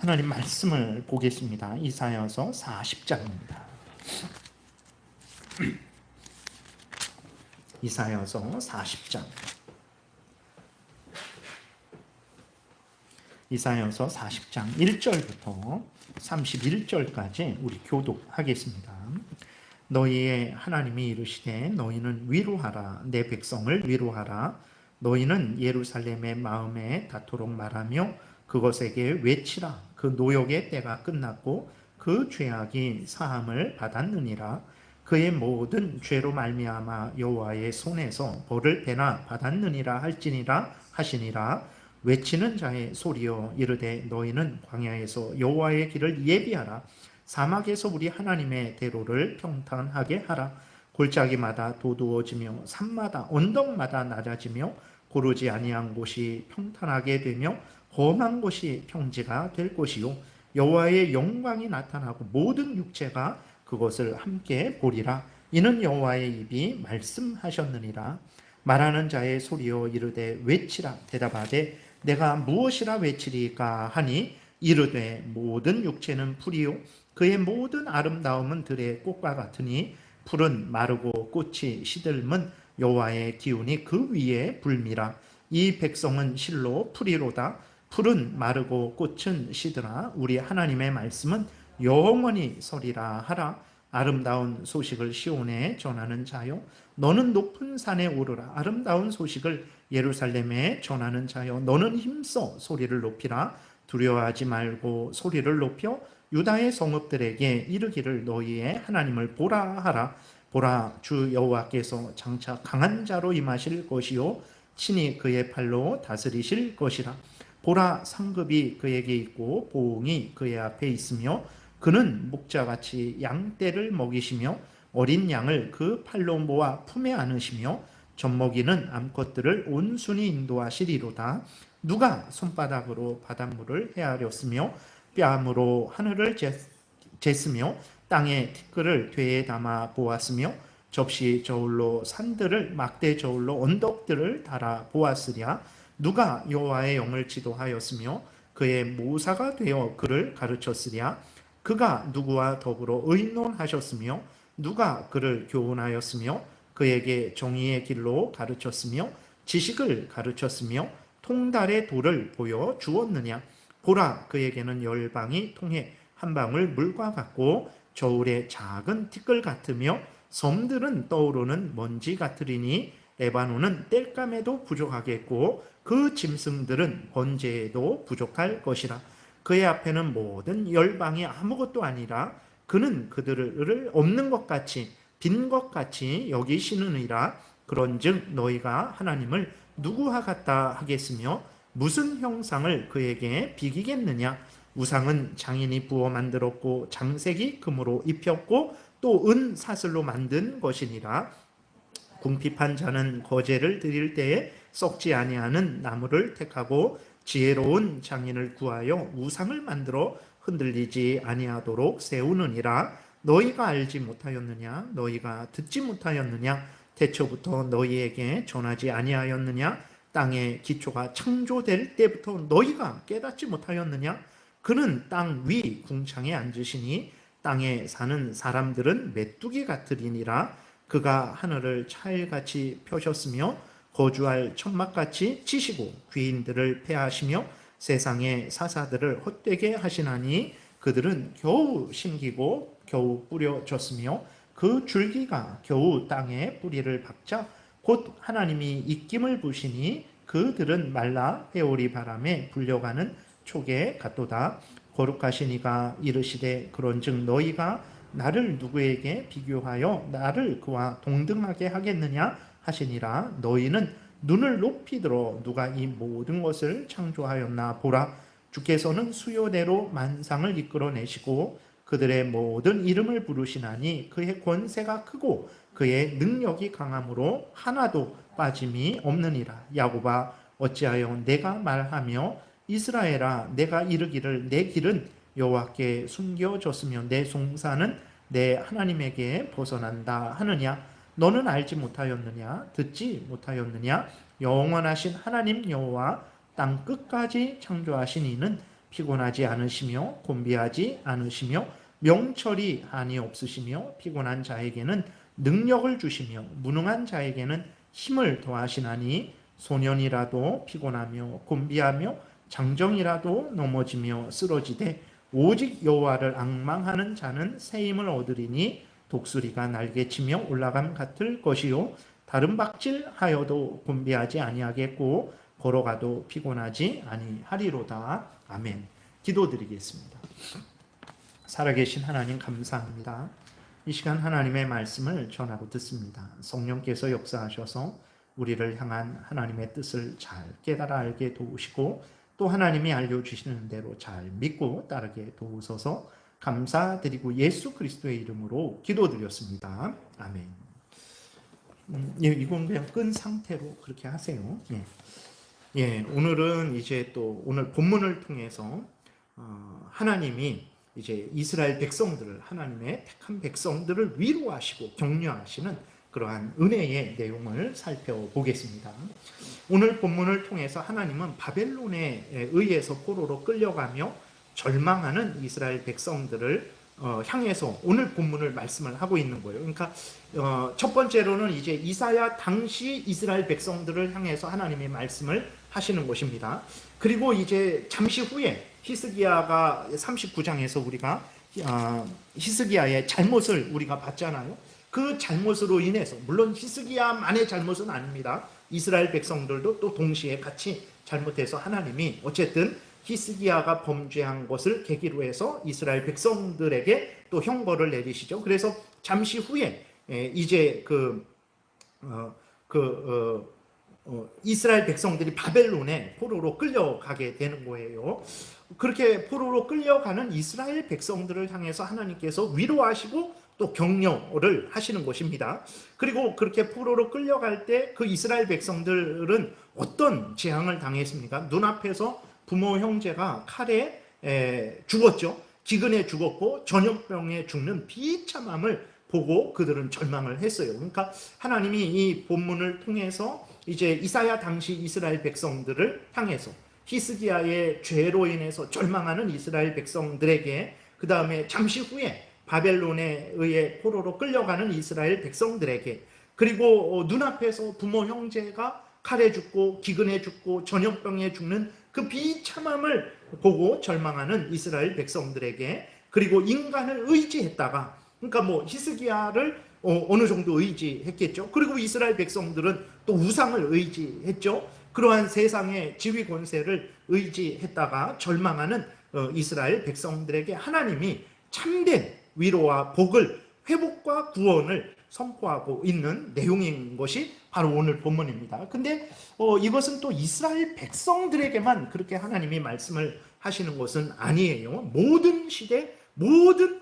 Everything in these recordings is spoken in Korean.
하나님 말씀을 보겠습니다. 이사야서 40장입니다. 이사야서 40장. 이사야서 40장 1절부터 31절까지 우리 교독하겠습니다. 너희의 하나님이 이르시되 너희는 위로하라. 내 백성을 위로하라. 너희는 예루살렘의 마음에 닿도록 말하며 그것에게 외치라. 그 노역의 때가 끝났고 그 죄악이 사함을 받았느니라. 그의 모든 죄로 말미암아 여호와의 손에서 벌을 배나 받았느니라 할지니라 하시니라. 외치는 자의 소리여 이르되 너희는 광야에서 여호와의 길을 예비하라. 사막에서 우리 하나님의 대로를 평탄하게 하라. 골짜기마다 도두어지며 산마다 언덕마다 낮아지며 고르지 아니한 곳이 평탄하게 되며 험한 곳이 평지가 될 것이요 여호와의 영광이 나타나고 모든 육체가 그것을 함께 보리라. 이는 여호와의 입이 말씀하셨느니라. 말하는 자의 소리여 이르되 외치라. 대답하되 내가 무엇이라 외치리까 하니 이르되 모든 육체는 풀이요 그의 모든 아름다움은 들의 꽃과 같으니 풀은 마르고 꽃이 시들면 여호와의 기운이 그 위에 불미라. 이 백성은 실로 풀이로다. 풀은 마르고 꽃은 시드라. 우리 하나님의 말씀은 영원히 서리라 하라. 아름다운 소식을 시온에 전하는 자요 너는 높은 산에 오르라. 아름다운 소식을 예루살렘에 전하는 자요 너는 힘써 소리를 높이라. 두려워하지 말고 소리를 높여 유다의 성읍들에게 이르기를 너희의 하나님을 보라 하라. 보라, 주 여호와께서 장차 강한 자로 임하실 것이요 친히 그의 팔로 다스리실 것이라. 보라, 상급이 그에게 있고 보응이 그의 앞에 있으며 그는 목자같이 양떼를 먹이시며 어린 양을 그 팔로 모아 품에 안으시며 젖먹이는 암컷들을 온순히 인도하시리로다. 누가 손바닥으로 바닷물을 헤아렸으며 뺨으로 하늘을 쟀으며 땅의 티끌을 되에 담아 보았으며 접시 저울로 산들을 막대 저울로 언덕들을 달아 보았으랴. 누가 여호와의 영을 지도하였으며 그의 모사가 되어 그를 가르쳤으랴. 그가 누구와 더불어 의논하셨으며 누가 그를 교훈하였으며 그에게 정의의 길로 가르쳤으며 지식을 가르쳤으며 통달의 도를 보여 주었느냐. 보라, 그에게는 열방이 통해 한 방울 물과 같고 저울의 작은 티끌 같으며 섬들은 떠오르는 먼지 같으리니 레바논은 땔감에도 부족하겠고 그 짐승들은 번제에도 부족할 것이라. 그의 앞에는 모든 열방이 아무것도 아니라 그는 그들을 없는 것 같이 빈 것 같이 여기시느니라. 그런즉 너희가 하나님을 누구와 같다 하겠으며 무슨 형상을 그에게 비기겠느냐. 우상은 장인이 부어 만들었고 장색이 금으로 입혔고 또 은 사슬로 만든 것이니라. 궁핍한 자는 거제를 드릴 때에 썩지 아니하는 나무를 택하고 지혜로운 장인을 구하여 우상을 만들어 흔들리지 아니하도록 세우느니라. 너희가 알지 못하였느냐. 너희가 듣지 못하였느냐. 태초부터 너희에게 전하지 아니하였느냐. 땅의 기초가 창조될 때부터 너희가 깨닫지 못하였느냐. 그는 땅 위 궁창에 앉으시니 땅에 사는 사람들은 메뚜기 같으리니라. 그가 하늘을 차일같이 펴셨으며 거주할 천막같이 치시고 귀인들을 패하시며 세상의 사사들을 헛되게 하시나니 그들은 겨우 심기고 겨우 뿌려졌으며 그 줄기가 겨우 땅에 뿌리를 박자 곧 하나님이 입김을 부시니 그들은 말라 회오리 바람에 불려가는 촉에 같도다. 거룩하신 이가 이르시되 그런즉 너희가 나를 누구에게 비교하여 나를 그와 동등하게 하겠느냐 하시니라. 너희는 눈을 높이 들어 누가 이 모든 것을 창조하였나 보라. 주께서는 수요대로 만상을 이끌어내시고 그들의 모든 이름을 부르시나니 그의 권세가 크고 그의 능력이 강함으로 하나도 빠짐이 없느니라. 야곱아 어찌하여 내가 말하며 이스라엘아 내가 이르기를 내 길은 여호와께 숨겨졌으며 내 송사는 내 하나님에게 벗어난다 하느냐. 너는 알지 못하였느냐. 듣지 못하였느냐. 영원하신 하나님 여호와 땅 끝까지 창조하신 이는 피곤하지 않으시며 곤비하지 않으시며 명철이 한이 없으시며 피곤한 자에게는 능력을 주시며 무능한 자에게는 힘을 더하시나니 소년이라도 피곤하며 곤비하며 장정이라도 넘어지며 쓰러지되 오직 여호와를 앙망하는 자는 새 힘을 얻으리니 독수리가 날개치며 올라감 같을 것이요 다른 박질하여도 곤비하지 아니하겠고 걸어가도 피곤하지 아니하리로다. 아멘. 기도드리겠습니다. 살아계신 하나님 감사합니다. 이 시간 하나님의 말씀을 전하고 듣습니다. 성령께서 역사하셔서 우리를 향한 하나님의 뜻을 잘 깨달아 알게 도우시고 또 하나님이 알려주시는 대로 잘 믿고 따르게 도우소서. 감사드리고 예수 그리스도의 이름으로 기도드렸습니다. 아멘. 이건 그냥 끈 상태로 그렇게 하세요. 오늘은 이제 또 오늘 본문을 통해서 하나님이 이제 이스라엘 백성들을, 하나님의 택한 백성들을 위로하시고 격려하시는 그러한 은혜의 내용을 살펴보겠습니다. 오늘 본문을 통해서 하나님은 바벨론에 의해서 포로로 끌려가며 절망하는 이스라엘 백성들을 향해서 오늘 본문을 말씀을 하고 있는 거예요. 그러니까 첫 번째로는 이제 이사야 당시 이스라엘 백성들을 향해서 하나님의 말씀을 하시는 것입니다. 그리고 이제 잠시 후에 히스기야가 39장에서 우리가 히스기야의 잘못을 우리가 봤잖아요. 그 잘못으로 인해서, 물론 히스기야만의 잘못은 아닙니다. 이스라엘 백성들도 또 동시에 같이 잘못해서 하나님이 어쨌든 히스기야가 범죄한 것을 계기로 해서 이스라엘 백성들에게 또 형벌을 내리시죠. 그래서 잠시 후에 이제 이스라엘 백성들이 바벨론에 포로로 끌려가게 되는 거예요. 그렇게 포로로 끌려가는 이스라엘 백성들을 향해서 하나님께서 위로하시고 또 격려를 하시는 것입니다. 그리고 그렇게 포로로 끌려갈 때 그 이스라엘 백성들은 어떤 재앙을 당했습니까? 눈앞에서 부모 형제가 칼에 죽었죠. 기근에 죽었고 전염병에 죽는 비참함을 보고 그들은 절망을 했어요. 그러니까 하나님이 이 본문을 통해서 이제 이사야 당시 이스라엘 백성들을 향해서 히스기야의 죄로 인해서 절망하는 이스라엘 백성들에게, 그 다음에 잠시 후에 바벨론에 의해 포로로 끌려가는 이스라엘 백성들에게, 그리고 눈앞에서 부모 형제가 칼에 죽고 기근에 죽고 전염병에 죽는 그 비참함을 보고 절망하는 이스라엘 백성들에게, 그리고 인간을 의지했다가, 그러니까 뭐 히스기야를 어느 정도 의지했겠죠. 그리고 이스라엘 백성들은 또 우상을 의지했죠. 그러한 세상의 지위 권세를 의지했다가 절망하는 이스라엘 백성들에게 하나님이 참된 위로와 복을, 회복과 구원을 선포하고 있는 내용인 것이 바로 오늘 본문입니다. 근데 이것은 또 이스라엘 백성들에게만 그렇게 하나님이 말씀을 하시는 것은 아니에요. 모든 시대, 모든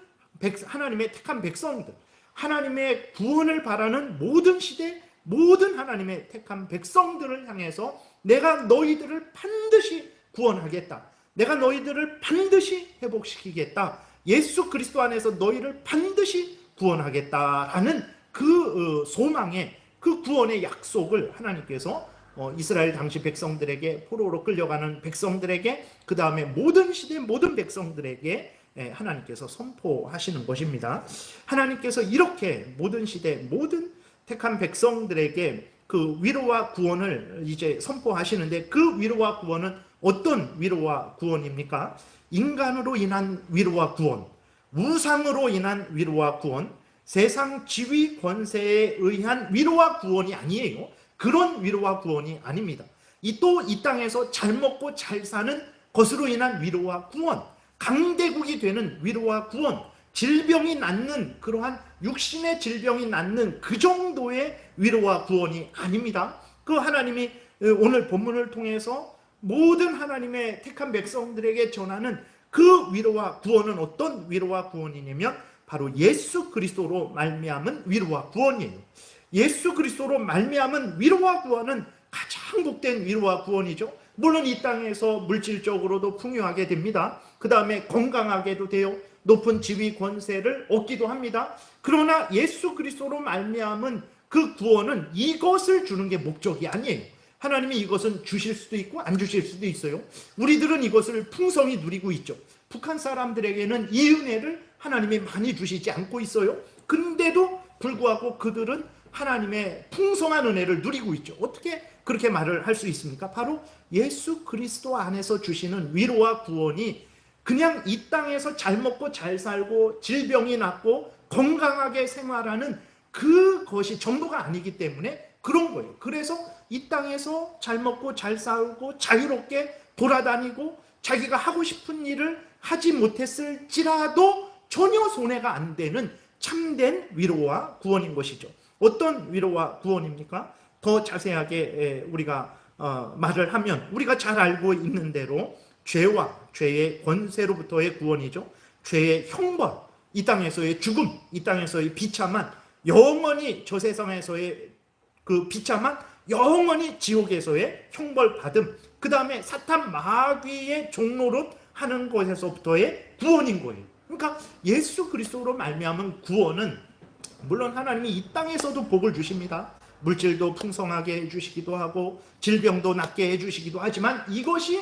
하나님의 택한 백성들, 하나님의 구원을 바라는 모든 시대, 모든 하나님의 택한 백성들을 향해서 내가 너희들을 반드시 구원하겠다, 내가 너희들을 반드시 회복시키겠다, 예수 그리스도 안에서 너희를 반드시 구원하겠다라는 그 소망의, 그 구원의 약속을 하나님께서 이스라엘 당시 백성들에게, 포로로 끌려가는 백성들에게, 그 다음에 모든 시대 모든 백성들에게 하나님께서 선포하시는 것입니다. 하나님께서 이렇게 모든 시대 모든 택한 백성들에게 그 위로와 구원을 이제 선포하시는데, 그 위로와 구원은 어떤 위로와 구원입니까? 인간으로 인한 위로와 구원, 우상으로 인한 위로와 구원, 세상 지위 권세에 의한 위로와 구원이 아니에요. 그런 위로와 구원이 아닙니다. 이 땅에서 잘 먹고 잘 사는 것으로 인한 위로와 구원, 강대국이 되는 위로와 구원, 질병이 낫는, 그러한 육신의 질병이 낫는 그 정도의 위로와 구원이 아닙니다. 그 하나님이 오늘 본문을 통해서 모든 하나님의 택한 백성들에게 전하는 그 위로와 구원은 어떤 위로와 구원이냐면 바로 예수 그리스도로 말미암은 위로와 구원이에요. 예수 그리스도로 말미암은 위로와 구원은 가장 복된 위로와 구원이죠. 물론 이 땅에서 물질적으로도 풍요하게 됩니다. 그 다음에 건강하게도 돼요. 높은 지위 권세를 얻기도 합니다. 그러나 예수 그리스도로 말미암은 그 구원은 이것을 주는 게 목적이 아니에요. 하나님이 이것은 주실 수도 있고 안 주실 수도 있어요. 우리들은 이것을 풍성히 누리고 있죠. 북한 사람들에게는 이 은혜를 하나님이 많이 주시지 않고 있어요. 근데도 불구하고 그들은 하나님의 풍성한 은혜를 누리고 있죠. 어떻게 그렇게 말을 할 수 있습니까? 바로 예수 그리스도 안에서 주시는 위로와 구원이 그냥 이 땅에서 잘 먹고 잘 살고 질병이 낫고 건강하게 생활하는 그것이 전부가 아니기 때문에 그런 거예요. 그래서 이 땅에서 잘 먹고 잘 살고 자유롭게 돌아다니고 자기가 하고 싶은 일을 하지 못했을지라도 전혀 손해가 안 되는 참된 위로와 구원인 것이죠. 어떤 위로와 구원입니까? 더 자세하게 우리가 말을 하면 우리가 잘 알고 있는 대로 죄와 죄의 권세로부터의 구원이죠. 죄의 형벌, 이 땅에서의 죽음, 이 땅에서의 비참한, 영원히 저 세상에서의 그 비참한, 영원히 지옥에서의 형벌받음, 그 다음에 사탄 마귀의 종노릇 하는 것에서부터의 구원인 거예요. 그러니까 예수 그리스도로 말미암은 구원은 물론 하나님이 이 땅에서도 복을 주십니다. 물질도 풍성하게 해주시기도 하고 질병도 낫게 해주시기도 하지만 이것이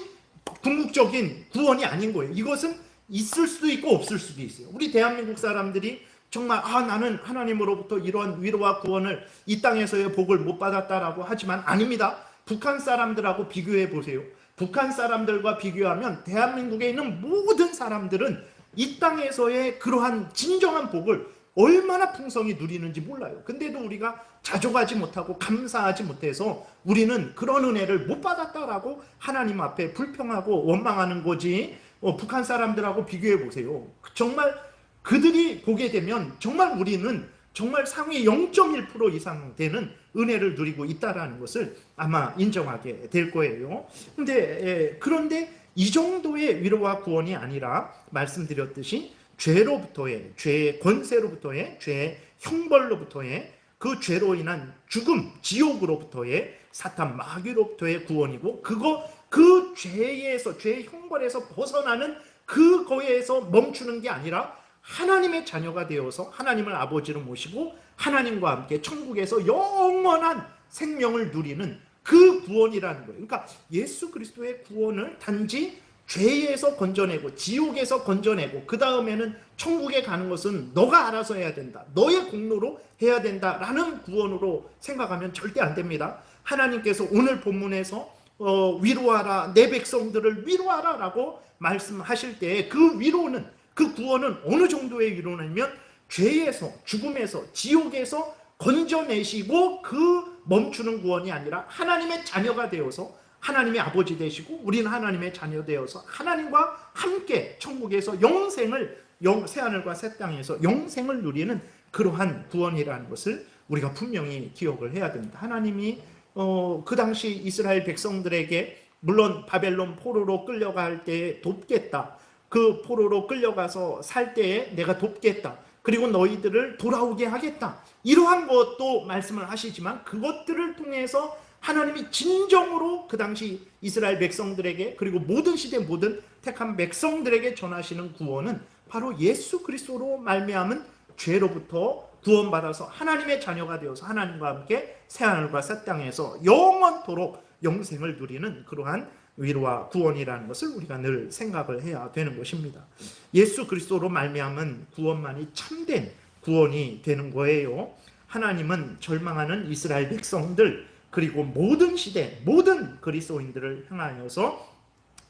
궁극적인 구원이 아닌 거예요. 이것은 있을 수도 있고 없을 수도 있어요. 우리 대한민국 사람들이 정말 나는 하나님으로부터 이러한 위로와 구원을 이 땅에서의 복을 못 받았다라고 하지만 아닙니다. 북한 사람들하고 비교해 보세요. 북한 사람들과 비교하면 대한민국에 있는 모든 사람들은 이 땅에서의 그러한 진정한 복을 얼마나 풍성히 누리는지 몰라요. 근데도 우리가 자족하지 못하고 감사하지 못해서 우리는 그런 은혜를 못 받았다라고 하나님 앞에 불평하고 원망하는 거지. 북한 사람들하고 비교해 보세요. 정말 그들이 보게 되면 정말 우리는 정말 상위 0.1% 이상 되는 은혜를 누리고 있다라는 것을 아마 인정하게 될 거예요. 그런데 이 정도의 위로와 구원이 아니라 말씀드렸듯이 죄로부터의, 죄의 권세로부터의, 죄의 형벌로부터의, 그 죄로 인한 죽음, 지옥으로부터의, 사탄 마귀로부터의 구원이고, 그 죄에서, 죄의 형벌에서 벗어나는 그거에서 멈추는 게 아니라 하나님의 자녀가 되어서 하나님을 아버지로 모시고 하나님과 함께 천국에서 영원한 생명을 누리는 그 구원이라는 거예요. 그러니까 예수 그리스도의 구원을 단지 죄에서 건져내고 지옥에서 건져내고 그 다음에는 천국에 가는 것은 너가 알아서 해야 된다, 너의 공로로 해야 된다라는 구원으로 생각하면 절대 안 됩니다. 하나님께서 오늘 본문에서 위로하라, 내 백성들을 위로하라 라고 말씀하실 때 그 위로는, 그 구원은 어느 정도의 위로냐면 죄에서, 죽음에서, 지옥에서 건져내시고 그 멈추는 구원이 아니라 하나님의 자녀가 되어서 하나님의 아버지 되시고 우리는 하나님의 자녀 되어서 하나님과 함께 천국에서 영생을, 새하늘과 새 땅에서 영생을 누리는 그러한 구원이라는 것을 우리가 분명히 기억을 해야 됩니다. 하나님이 그 당시 이스라엘 백성들에게 물론 바벨론 포로로 끌려갈 때에 돕겠다, 그 포로로 끌려가서 살 때에 내가 돕겠다, 그리고 너희들을 돌아오게 하겠다, 이러한 것도 말씀을 하시지만 그것들을 통해서 하나님이 진정으로 그 당시 이스라엘 백성들에게 그리고 모든 시대 모든 택한 백성들에게 전하시는 구원은 바로 예수 그리스도로 말미암은 죄로부터 구원받아서 하나님의 자녀가 되어서 하나님과 함께 새하늘과 새 땅에서 영원토록 영생을 누리는 그러한 위로와 구원이라는 것을 우리가 늘 생각을 해야 되는 것입니다. 예수 그리스도로 말미암은 구원만이 참된 구원이 되는 거예요. 하나님은 절망하는 이스라엘 백성들 그리고 모든 시대 모든 그리스도인들을 향하여서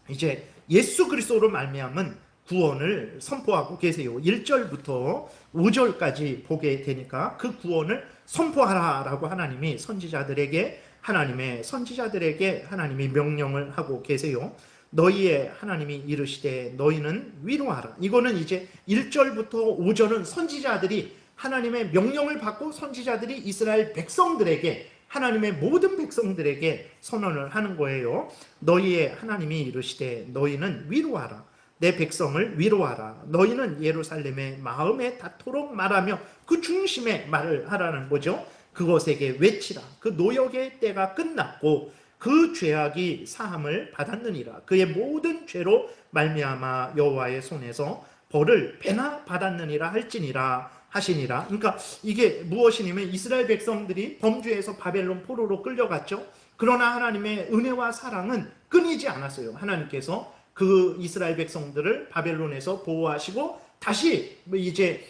이제 예수 그리스도로 말미암은 구원을 선포하고 계세요. 1절부터 5절까지 보게 되니까 그 구원을 선포하라라고 하나님이 하나님의 선지자들에게 하나님이 명령을 하고 계세요. 너희의 하나님이 이르시되 너희는 위로하라. 이거는 이제 1절부터 5절은 선지자들이 하나님의 명령을 받고 선지자들이 이스라엘 백성들에게, 하나님의 모든 백성들에게 선언을 하는 거예요. 너희의 하나님이 이르시되 너희는 위로하라. 내 백성을 위로하라. 너희는 예루살렘의 마음에 닿도록 말하며 그 중심에 말을 하라는 거죠. 그것에게 외치라. 그 노역의 때가 끝났고 그 죄악이 사함을 받았느니라. 그의 모든 죄로 말미암아 여호와의 손에서 벌을 배나 받았느니라 할지니라 하시니라. 그러니까 이게 무엇이냐면 이스라엘 백성들이 범죄에서 바벨론 포로로 끌려갔죠. 그러나 하나님의 은혜와 사랑은 끊이지 않았어요. 하나님께서 그 이스라엘 백성들을 바벨론에서 보호하시고 다시 이제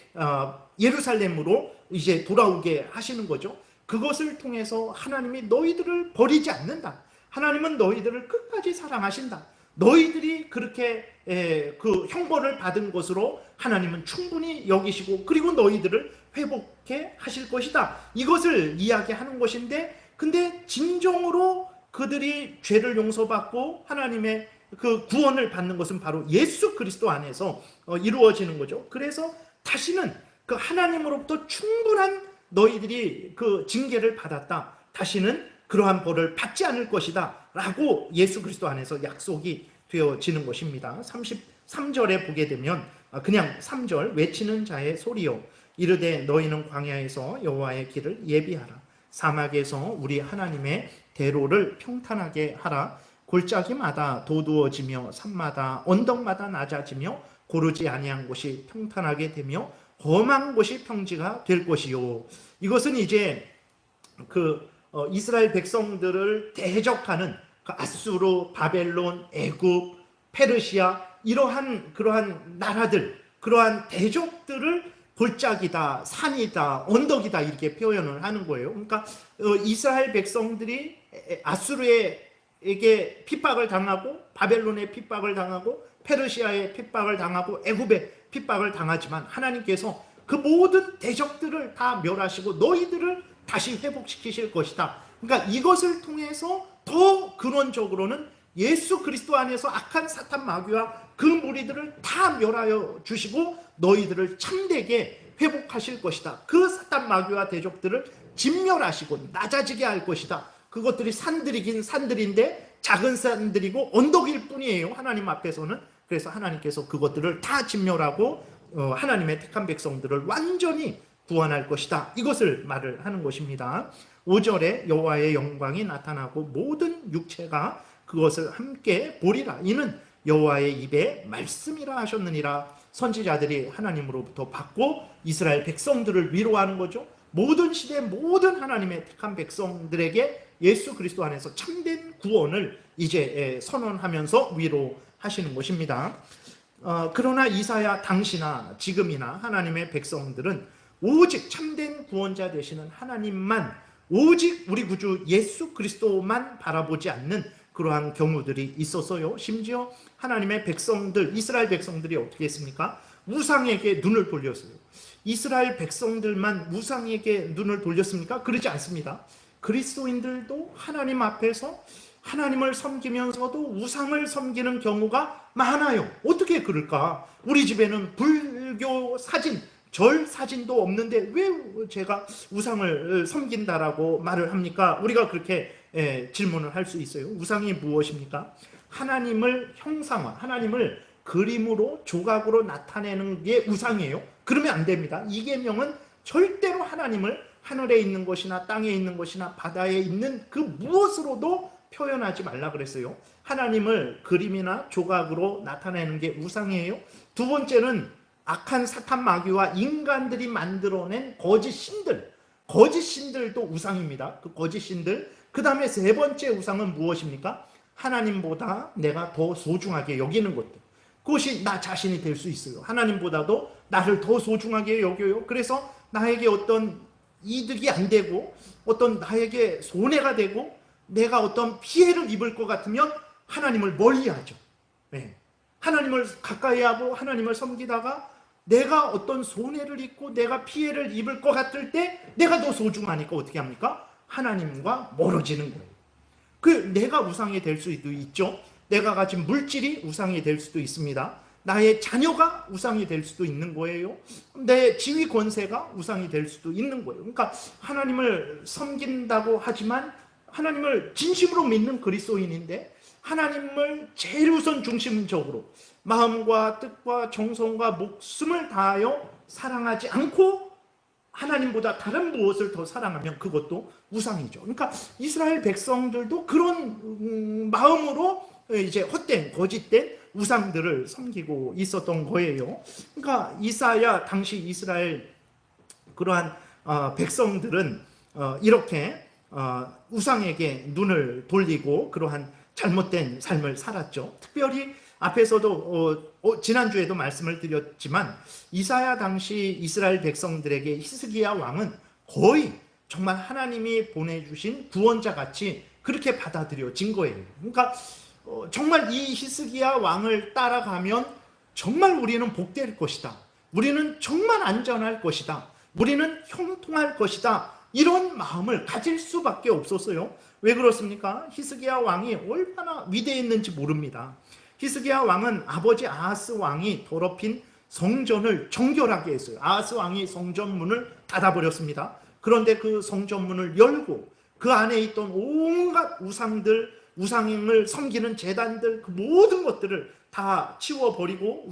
예루살렘으로 이제 돌아오게 하시는 거죠. 그것을 통해서 하나님이 너희들을 버리지 않는다. 하나님은 너희들을 끝까지 사랑하신다. 너희들이 그렇게 그 형벌을 받은 것으로 하나님은 충분히 여기시고 그리고 너희들을 회복해 하실 것이다. 이것을 이야기하는 것인데, 근데 진정으로 그들이 죄를 용서받고 하나님의 그 구원을 받는 것은 바로 예수 그리스도 안에서 이루어지는 거죠. 그래서 다시는 그 하나님으로부터 충분한 너희들이 그 징계를 받았다. 다시는 그러한 벌을 받지 않을 것이다 라고 예수 그리스도 안에서 약속이 되어지는 것입니다. 33절에 보게 되면 그냥 3절, 외치는 자의 소리요 이르되 너희는 광야에서 여호와의 길을 예비하라. 사막에서 우리 하나님의 대로를 평탄하게 하라. 골짜기마다 도두어지며 산마다 언덕마다 낮아지며 고르지 아니한 곳이 평탄하게 되며 험한 곳이 평지가 될 것이요. 이것은 이제 그 이스라엘 백성들을 대적하는 그 아수르, 바벨론, 애굽, 페르시아 그러한 나라들, 그러한 대적들을 골짜기다, 산이다, 언덕이다 이렇게 표현을 하는 거예요. 그러니까 이스라엘 백성들이 아수르에게 핍박을 당하고 바벨론의 핍박을 당하고 페르시아의 핍박을 당하고 애굽의 핍박을 당하지만 하나님께서 그 모든 대적들을 다 멸하시고 너희들을 다시 회복시키실 것이다. 그러니까 이것을 통해서 더 근원적으로는 예수 그리스도 안에서 악한 사탄 마귀와 그 무리들을 다 멸하여 주시고 너희들을 참되게 회복하실 것이다. 그 사탄 마귀와 대적들을 진멸하시고 낮아지게 할 것이다. 그것들이 산들이긴 산들인데 작은 산들이고 언덕일 뿐이에요, 하나님 앞에서는. 그래서 하나님께서 그것들을 다 진멸하고 하나님의 택한 백성들을 완전히 구원할 것이다. 이것을 말을 하는 것입니다. 5절에 여호와의 영광이 나타나고 모든 육체가 그것을 함께 보리라. 이는 여호와의 입에 말씀이라 하셨느니라. 선지자들이 하나님으로부터 받고 이스라엘 백성들을 위로하는 거죠. 모든 시대 모든 하나님의 택한 백성들에게 예수 그리스도 안에서 참된 구원을 이제 선언하면서 위로하시는 것입니다. 그러나 이사야 당시나 지금이나 하나님의 백성들은 오직 참된 구원자 되시는 하나님만, 오직 우리 구주 예수 그리스도만 바라보지 않는 그러한 경우들이 있었어요. 심지어 하나님의 백성들, 이스라엘 백성들이 어떻게 했습니까? 우상에게 눈을 돌렸어요. 이스라엘 백성들만 우상에게 눈을 돌렸습니까? 그러지 않습니다. 그리스도인들도 하나님 앞에서 하나님을 섬기면서도 우상을 섬기는 경우가 많아요. 어떻게 그럴까? 우리 집에는 불교 사진, 절 사진도 없는데 왜 제가 우상을 섬긴다라고 말을 합니까? 우리가 그렇게 질문을 할 수 있어요. 우상이 무엇입니까? 하나님을 형상화, 하나님을 그림으로 조각으로 나타내는 게 우상이에요. 그러면 안 됩니다. 이 계명은 절대로 하나님을 하늘에 있는 것이나 땅에 있는 것이나 바다에 있는 그 무엇으로도 표현하지 말라 그랬어요. 하나님을 그림이나 조각으로 나타내는 게 우상이에요. 두 번째는 악한 사탄 마귀와 인간들이 만들어낸 거짓 신들도 우상입니다. 그 거짓 신들. 그 다음에 세 번째 우상은 무엇입니까? 하나님보다 내가 더 소중하게 여기는 것들. 그것이 나 자신이 될 수 있어요. 하나님보다도 나를 더 소중하게 여겨요. 그래서 나에게 어떤 이득이 안 되고 어떤 나에게 손해가 되고 내가 어떤 피해를 입을 것 같으면 하나님을 멀리하죠. 하나님을 가까이 하고 하나님을 섬기다가 내가 어떤 손해를 입고 내가 피해를 입을 것 같을 때 내가 더 소중하니까 어떻게 합니까? 하나님과 멀어지는 거예요. 그 내가 우상이 될 수도 있죠. 내가 가진 물질이 우상이 될 수도 있습니다. 나의 자녀가 우상이 될 수도 있는 거예요. 내 지위 권세가 우상이 될 수도 있는 거예요. 그러니까 하나님을 섬긴다고 하지만 하나님을 진심으로 믿는 그리스도인인데 하나님을 제일 우선 중심적으로 마음과 뜻과 정성과 목숨을 다하여 사랑하지 않고 하나님보다 다른 무엇을 더 사랑하면 그것도 우상이죠. 그러니까 이스라엘 백성들도 그런 마음으로 이제 헛된 거짓된 우상들을 섬기고 있었던 거예요. 그러니까 이사야 당시 이스라엘 그러한 백성들은 이렇게 우상에게 눈을 돌리고 그러한 잘못된 삶을 살았죠. 특별히 앞에서도 지난주에도 말씀을 드렸지만 이사야 당시 이스라엘 백성들에게 히스기야 왕은 거의 정말 하나님이 보내주신 구원자 같이 그렇게 받아들여진 거예요. 그러니까 정말 이 히스기야 왕을 따라가면 정말 우리는 복될 것이다. 우리는 정말 안전할 것이다. 우리는 형통할 것이다. 이런 마음을 가질 수밖에 없었어요. 왜 그렇습니까? 히스기야 왕이 얼마나 위대했는지 모릅니다. 히스기야 왕은 아버지 아하스 왕이 더럽힌 성전을 정결하게 했어요. 아하스 왕이 성전문을 닫아버렸습니다. 그런데 그 성전문을 열고 그 안에 있던 온갖 우상들, 우상을 섬기는 제단들, 그 모든 것들을 다 치워버리고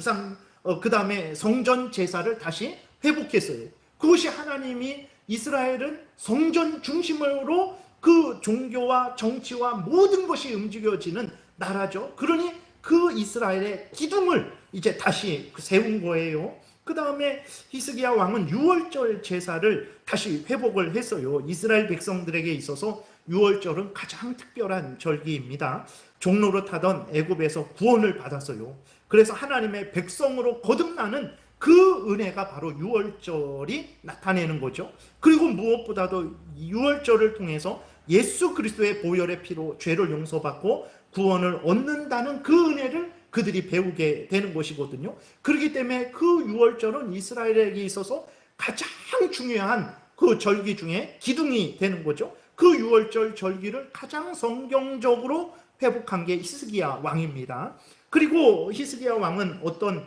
그 다음에 성전 제사를 다시 회복했어요. 그것이 하나님이 이스라엘은 성전 중심으로 그 종교와 정치와 모든 것이 움직여지는 나라죠. 그러니 그 이스라엘의 기둥을 이제 다시 세운 거예요. 그 다음에 히스기야 왕은 유월절 제사를 다시 회복을 했어요. 이스라엘 백성들에게 있어서 유월절은 가장 특별한 절기입니다. 종로로 타던 애굽에서 구원을 받았어요. 그래서 하나님의 백성으로 거듭나는 그 은혜가 바로 유월절이 나타내는 거죠. 그리고 무엇보다도 유월절을 통해서 예수 그리스도의 보혈의 피로 죄를 용서받고 구원을 얻는다는 그 은혜를 그들이 배우게 되는 것이거든요. 그렇기 때문에 그 유월절은 이스라엘에게 있어서 가장 중요한 그 절기 중에 기둥이 되는 거죠. 그 유월절 절기를 가장 성경적으로 회복한 게 히스기야 왕입니다. 그리고 히스기야 왕은 어떤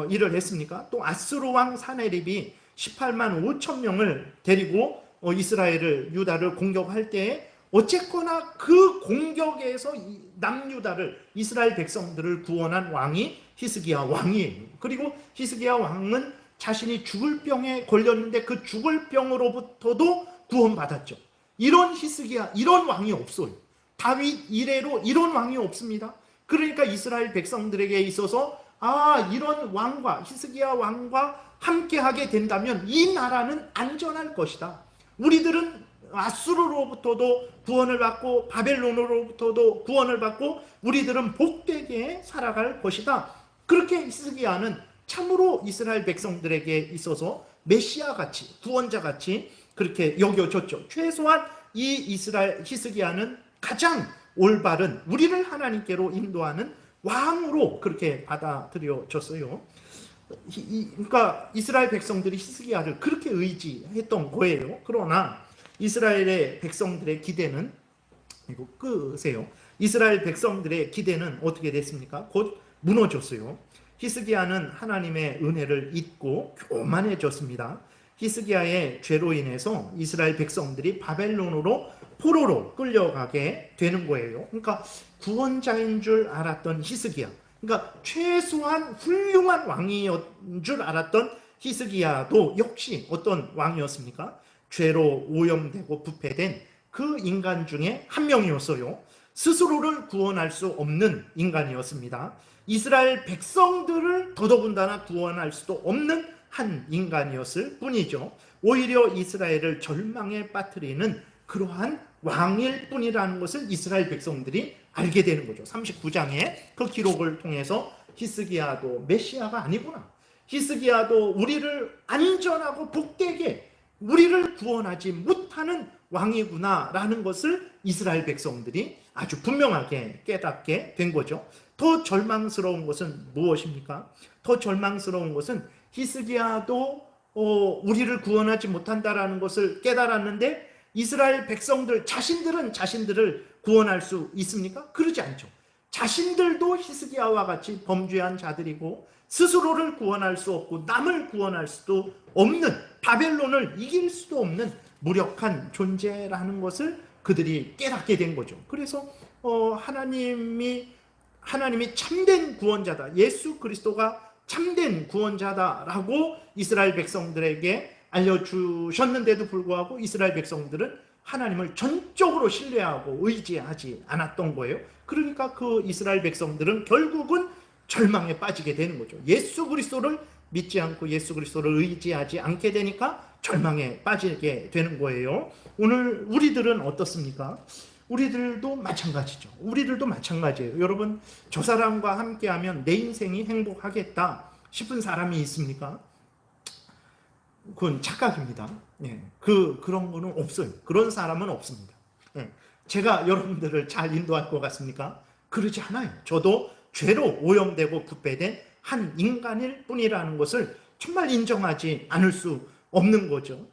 일을 했습니까? 또 아스루 왕 사네립이 18만 5천 명을 데리고 이스라엘을 유다를 공격할 때에 어쨌거나 그 공격에서 남유다를 이스라엘 백성들을 구원한 왕이 히스기야 왕이에요. 그리고 히스기야 왕은 자신이 죽을 병에 걸렸는데 그 죽을 병으로부터도 구원받았죠. 이런 히스기야, 이런 왕이 없어요. 다윗 이래로 이런 왕이 없습니다. 그러니까 이스라엘 백성들에게 있어서 이런 왕과 히스기야 왕과 함께하게 된다면 이 나라는 안전할 것이다. 우리들은 아수르로부터도 구원을 받고 바벨론으로부터도 구원을 받고 우리들은 복되게 살아갈 것이다. 그렇게 히스기야는 참으로 이스라엘 백성들에게 있어서 메시아같이 구원자같이 그렇게 여겨졌죠. 최소한 이 이스라엘 히스기야는 가장 올바른 우리를 하나님께로 인도하는 왕으로 그렇게 받아들여졌어요. 그러니까 이스라엘 백성들이 히스기야를 그렇게 의지했던 거예요. 그러나 이스라엘의 백성들의 기대는, 이거 끄세요. 이스라엘 백성들의 기대는 어떻게 됐습니까? 곧 무너졌어요. 히스기야는 하나님의 은혜를 잊고 교만해졌습니다. 히스기야의 죄로 인해서 이스라엘 백성들이 바벨론으로 포로로 끌려가게 되는 거예요. 그러니까 구원자인 줄 알았던 히스기야, 그러니까 최소한 훌륭한 왕인 줄 알았던 히스기야도 역시 어떤 왕이었습니까? 죄로 오염되고 부패된 그 인간 중에 한 명이었어요. 스스로를 구원할 수 없는 인간이었습니다. 이스라엘 백성들을 더더군다나 구원할 수도 없는 한 인간이었을 뿐이죠. 오히려 이스라엘을 절망에 빠뜨리는 그러한 왕일 뿐이라는 것을 이스라엘 백성들이 알게 되는 거죠. 39장의 그 기록을 통해서 히스기야도 메시아가 아니구나, 히스기야도 우리를 안전하고 복되게 우리를 구원하지 못하는 왕이구나 라는 것을 이스라엘 백성들이 아주 분명하게 깨닫게 된 거죠. 더 절망스러운 것은 무엇입니까? 더 절망스러운 것은 히스기야도 우리를 구원하지 못한다라는 것을 깨달았는데 이스라엘 백성들 자신들은 자신들을 구원할 수 있습니까? 그러지 않죠. 자신들도 히스기야와 같이 범죄한 자들이고 스스로를 구원할 수 없고 남을 구원할 수도 없는, 바벨론을 이길 수도 없는 무력한 존재라는 것을 그들이 깨닫게 된 거죠. 그래서 하나님이 참된 구원자다, 예수 그리스도가 참된 구원자다라고 이스라엘 백성들에게 알려주셨는데도 불구하고 이스라엘 백성들은 하나님을 전적으로 신뢰하고 의지하지 않았던 거예요. 그러니까 그 이스라엘 백성들은 결국은 절망에 빠지게 되는 거죠. 예수 그리스도를 믿지 않고 예수 그리스도를 의지하지 않게 되니까 절망에 빠지게 되는 거예요. 오늘 우리들은 어떻습니까? 우리들도 마찬가지죠. 우리들도 마찬가지예요. 여러분, 저 사람과 함께하면 내 인생이 행복하겠다 싶은 사람이 있습니까? 그건 착각입니다. 예, 그런 거는 없어요. 그런 사람은 없습니다. 예, 제가 여러분들을 잘 인도할 것 같습니까? 그러지 않아요. 저도 죄로 오염되고 부패된 한 인간일 뿐이라는 것을 정말 인정하지 않을 수 없는 거죠.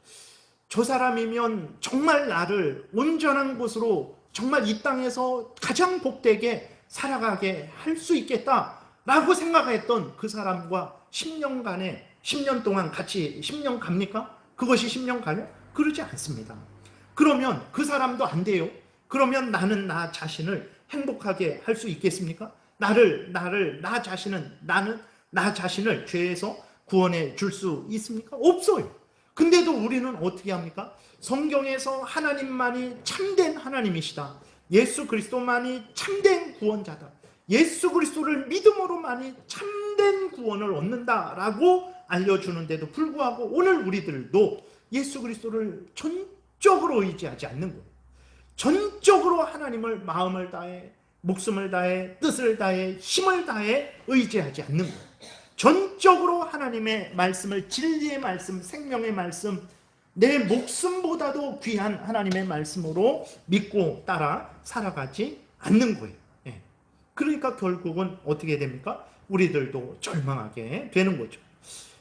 저 사람이면 정말 나를 온전한 곳으로 정말 이 땅에서 가장 복되게 살아가게 할 수 있겠다라고 생각했던 그 사람과 10년 동안 같이 10년 갑니까? 그것이 10년 가요? 그러지 않습니다. 그러면 그 사람도 안 돼요. 그러면 나는 나 자신을 행복하게 할 수 있겠습니까? 나는 나 자신을 죄에서 구원해 줄 수 있습니까? 없어요. 근데도 우리는 어떻게 합니까? 성경에서 하나님만이 참된 하나님이시다. 예수 그리스도만이 참된 구원자다. 예수 그리스도를 믿음으로만이 참된 구원을 얻는다라고 알려주는데도 불구하고 오늘 우리들도 예수 그리스도를 전적으로 의지하지 않는 거예요. 전적으로 하나님을 마음을 다해, 목숨을 다해, 뜻을 다해, 힘을 다해 의지하지 않는 거예요. 전적으로 하나님의 말씀을, 진리의 말씀, 생명의 말씀, 내 목숨보다도 귀한 하나님의 말씀으로 믿고 따라 살아가지 않는 거예요. 예. 그러니까 결국은 어떻게 됩니까? 우리들도 절망하게 되는 거죠.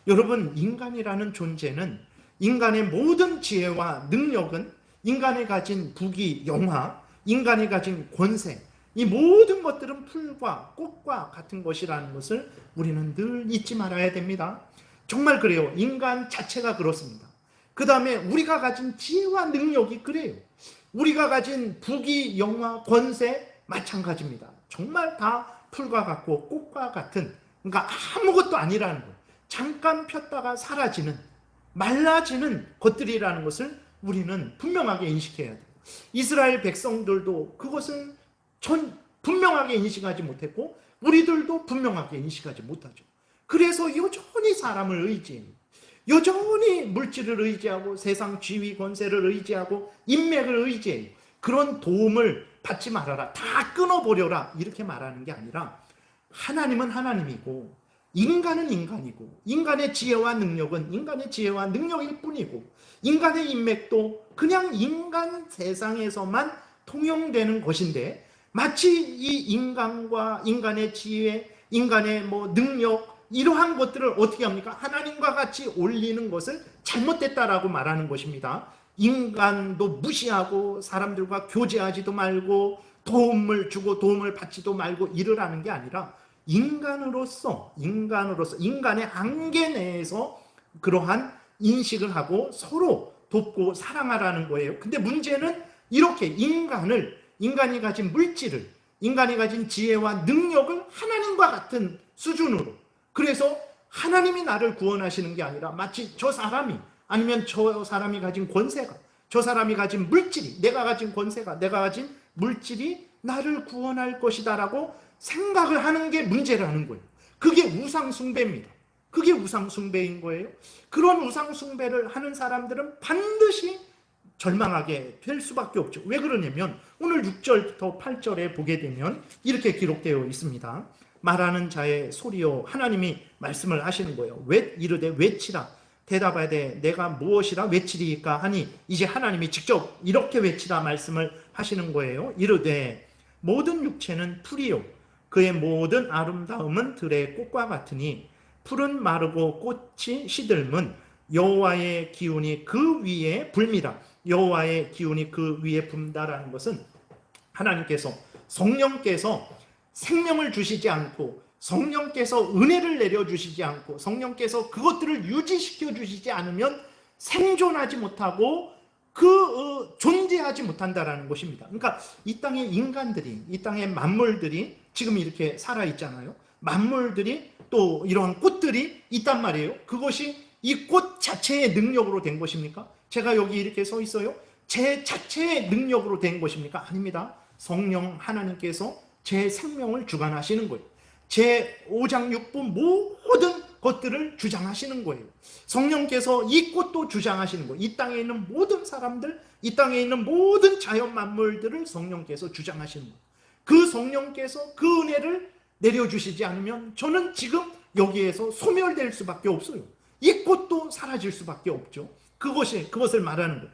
여러분, 인간이라는 존재는, 인간의 모든 지혜와 능력은, 인간이 가진 부귀, 영화, 인간이 가진 권세, 이 모든 것들은 풀과 꽃과 같은 것이라는 것을 우리는 늘 잊지 말아야 됩니다. 정말 그래요. 인간 자체가 그렇습니다. 그 다음에 우리가 가진 지혜와 능력이 그래요. 우리가 가진 부귀, 영화, 권세 마찬가지입니다. 정말 다 풀과 같고 꽃과 같은, 그러니까 아무것도 아니라는 거예요. 잠깐 폈다가 사라지는, 말라지는 것들이라는 것을 우리는 분명하게 인식해야 돼요. 이스라엘 백성들도 그것을 분명하게 인식하지 못했고 우리들도 분명하게 인식하지 못하죠. 그래서 여전히 사람을 의지해요. 여전히 물질을 의지하고 세상 지위 권세를 의지하고 인맥을 의지해요. 그런 도움을 받지 말아라, 다 끊어버려라, 이렇게 말하는 게 아니라 하나님은 하나님이고 인간은 인간이고 인간의 지혜와 능력은 인간의 지혜와 능력일 뿐이고 인간의 인맥도 그냥 인간 세상에서만 통용되는 것인데, 마치 이 인간과 인간의 지혜, 인간의 능력, 이러한 것들을 어떻게 합니까? 하나님과 같이 올리는 것을 잘못됐다라고 말하는 것입니다. 인간도 무시하고 사람들과 교제하지도 말고 도움을 주고 도움을 받지도 말고 이러라는 게 아니라 인간으로서 인간의 한계 내에서 그러한 인식을 하고 서로 돕고 사랑하라는 거예요. 근데 문제는 이렇게 인간이 가진 물질을, 인간이 가진 지혜와 능력을 하나님과 같은 수준으로, 그래서 하나님이 나를 구원하시는 게 아니라 마치 저 사람이, 아니면 저 사람이 가진 권세가, 저 사람이 가진 물질이, 내가 가진 권세가, 내가 가진 물질이 나를 구원할 것이다라고 생각을 하는 게 문제라는 거예요. 그게 우상숭배입니다. 그게 우상숭배인 거예요. 그런 우상숭배를 하는 사람들은 반드시 절망하게 될 수밖에 없죠. 왜 그러냐면 오늘 6절부터 8절에 보게 되면 이렇게 기록되어 있습니다. 말하는 자의 소리요, 하나님이 말씀을 하시는 거예요. 이르되 외치라. 대답하되 내가 무엇이라 외치리까 하니, 이제 하나님이 직접 이렇게 외치라 말씀을 하시는 거예요. 이르되 모든 육체는 풀이요, 그의 모든 아름다움은 들의 꽃과 같으니 풀은 마르고 꽃이 시들면 여호와의 기운이 그 위에 불미라. 여호와의 기운이 그 위에 분다라는 것은 하나님께서, 성령께서 생명을 주시지 않고, 성령께서 은혜를 내려주시지 않고, 성령께서 그것들을 유지시켜 주시지 않으면 생존하지 못하고 존재하지 못한다라는 것입니다. 그러니까 이 땅의 인간들이, 이 땅의 만물들이 지금 이렇게 살아있잖아요. 만물들이, 또 이러한 꽃들이 있단 말이에요. 그것이 이 꽃 자체의 능력으로 된 것입니까? 제가 여기 이렇게 서 있어요. 제 자체의 능력으로 된 것입니까? 아닙니다. 성령 하나님께서 제 생명을 주관하시는 거예요. 제 5장 6부 모든 것들을 주장하시는 거예요. 성령께서 이 꽃도 주장하시는 거예요. 이 땅에 있는 모든 사람들, 이 땅에 있는 모든 자연 만물들을 성령께서 주장하시는 거예요. 그 성령께서 그 은혜를 내려주시지 않으면 저는 지금 여기에서 소멸될 수밖에 없어요. 이 꽃도 사라질 수밖에 없죠. 그것을 말하는 거예요.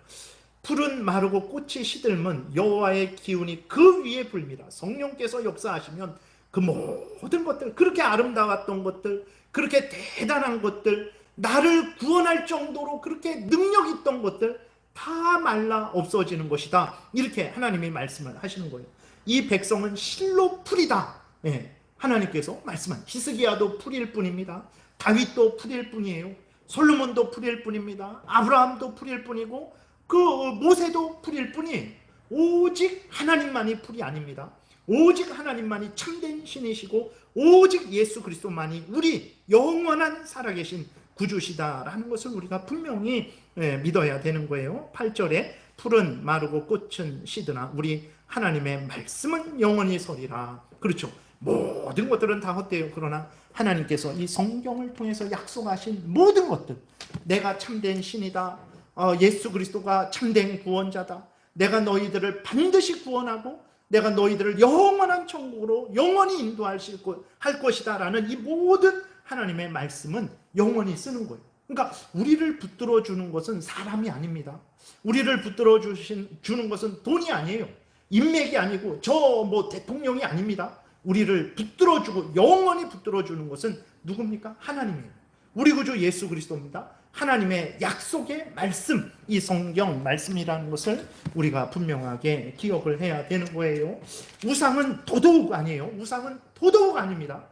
풀은 마르고 꽃이 시들면 여호와의 기운이 그 위에 불미라. 성령께서 역사하시면 그 모든 것들, 그렇게 아름다웠던 것들, 그렇게 대단한 것들, 나를 구원할 정도로 그렇게 능력 있던 것들 다 말라 없어지는 것이다. 이렇게 하나님이 말씀을 하시는 거예요. 이 백성은 실로 풀이다. 하나님께서 말씀한 히스기야도 풀일 뿐입니다. 다윗도 풀일 뿐이에요. 솔로몬도 풀일 뿐입니다. 아브라함도 풀일 뿐이고 그 모세도 풀일 뿐이에요. 오직 하나님만이 풀이 아닙니다. 오직 하나님만이 참된 신이시고 오직 예수 그리스도만이 우리 영원한 살아계신 구주시다라는 것을 우리가 분명히 믿어야 되는 거예요. 8절에 풀은 마르고 꽃은 시드나 우리 하나님의 말씀은 영원히 서리라. 그렇죠. 모든 것들은 다 헛되요. 그러나 하나님께서 이 성경을 통해서 약속하신 모든 것들, 내가 참된 신이다, 예수 그리스도가 참된 구원자다, 내가 너희들을 반드시 구원하고 내가 너희들을 영원한 천국으로 영원히 인도할 것이다 라는 이 모든 하나님의 말씀은 영원히 쓰는 거예요. 그러니까 우리를 붙들어 주는 것은 사람이 아닙니다. 우리를 붙들어 주는 것은 돈이 아니에요. 인맥이 아니고 저 대통령이 아닙니다. 우리를 붙들어주고 영원히 붙들어주는 것은 누굽니까? 하나님이에요. 우리 구주 예수 그리스도입니다. 하나님의 약속의 말씀, 이 성경 말씀이라는 것을 우리가 분명하게 기억을 해야 되는 거예요. 우상은 더더욱 아니에요. 우상은 더더욱 아닙니다.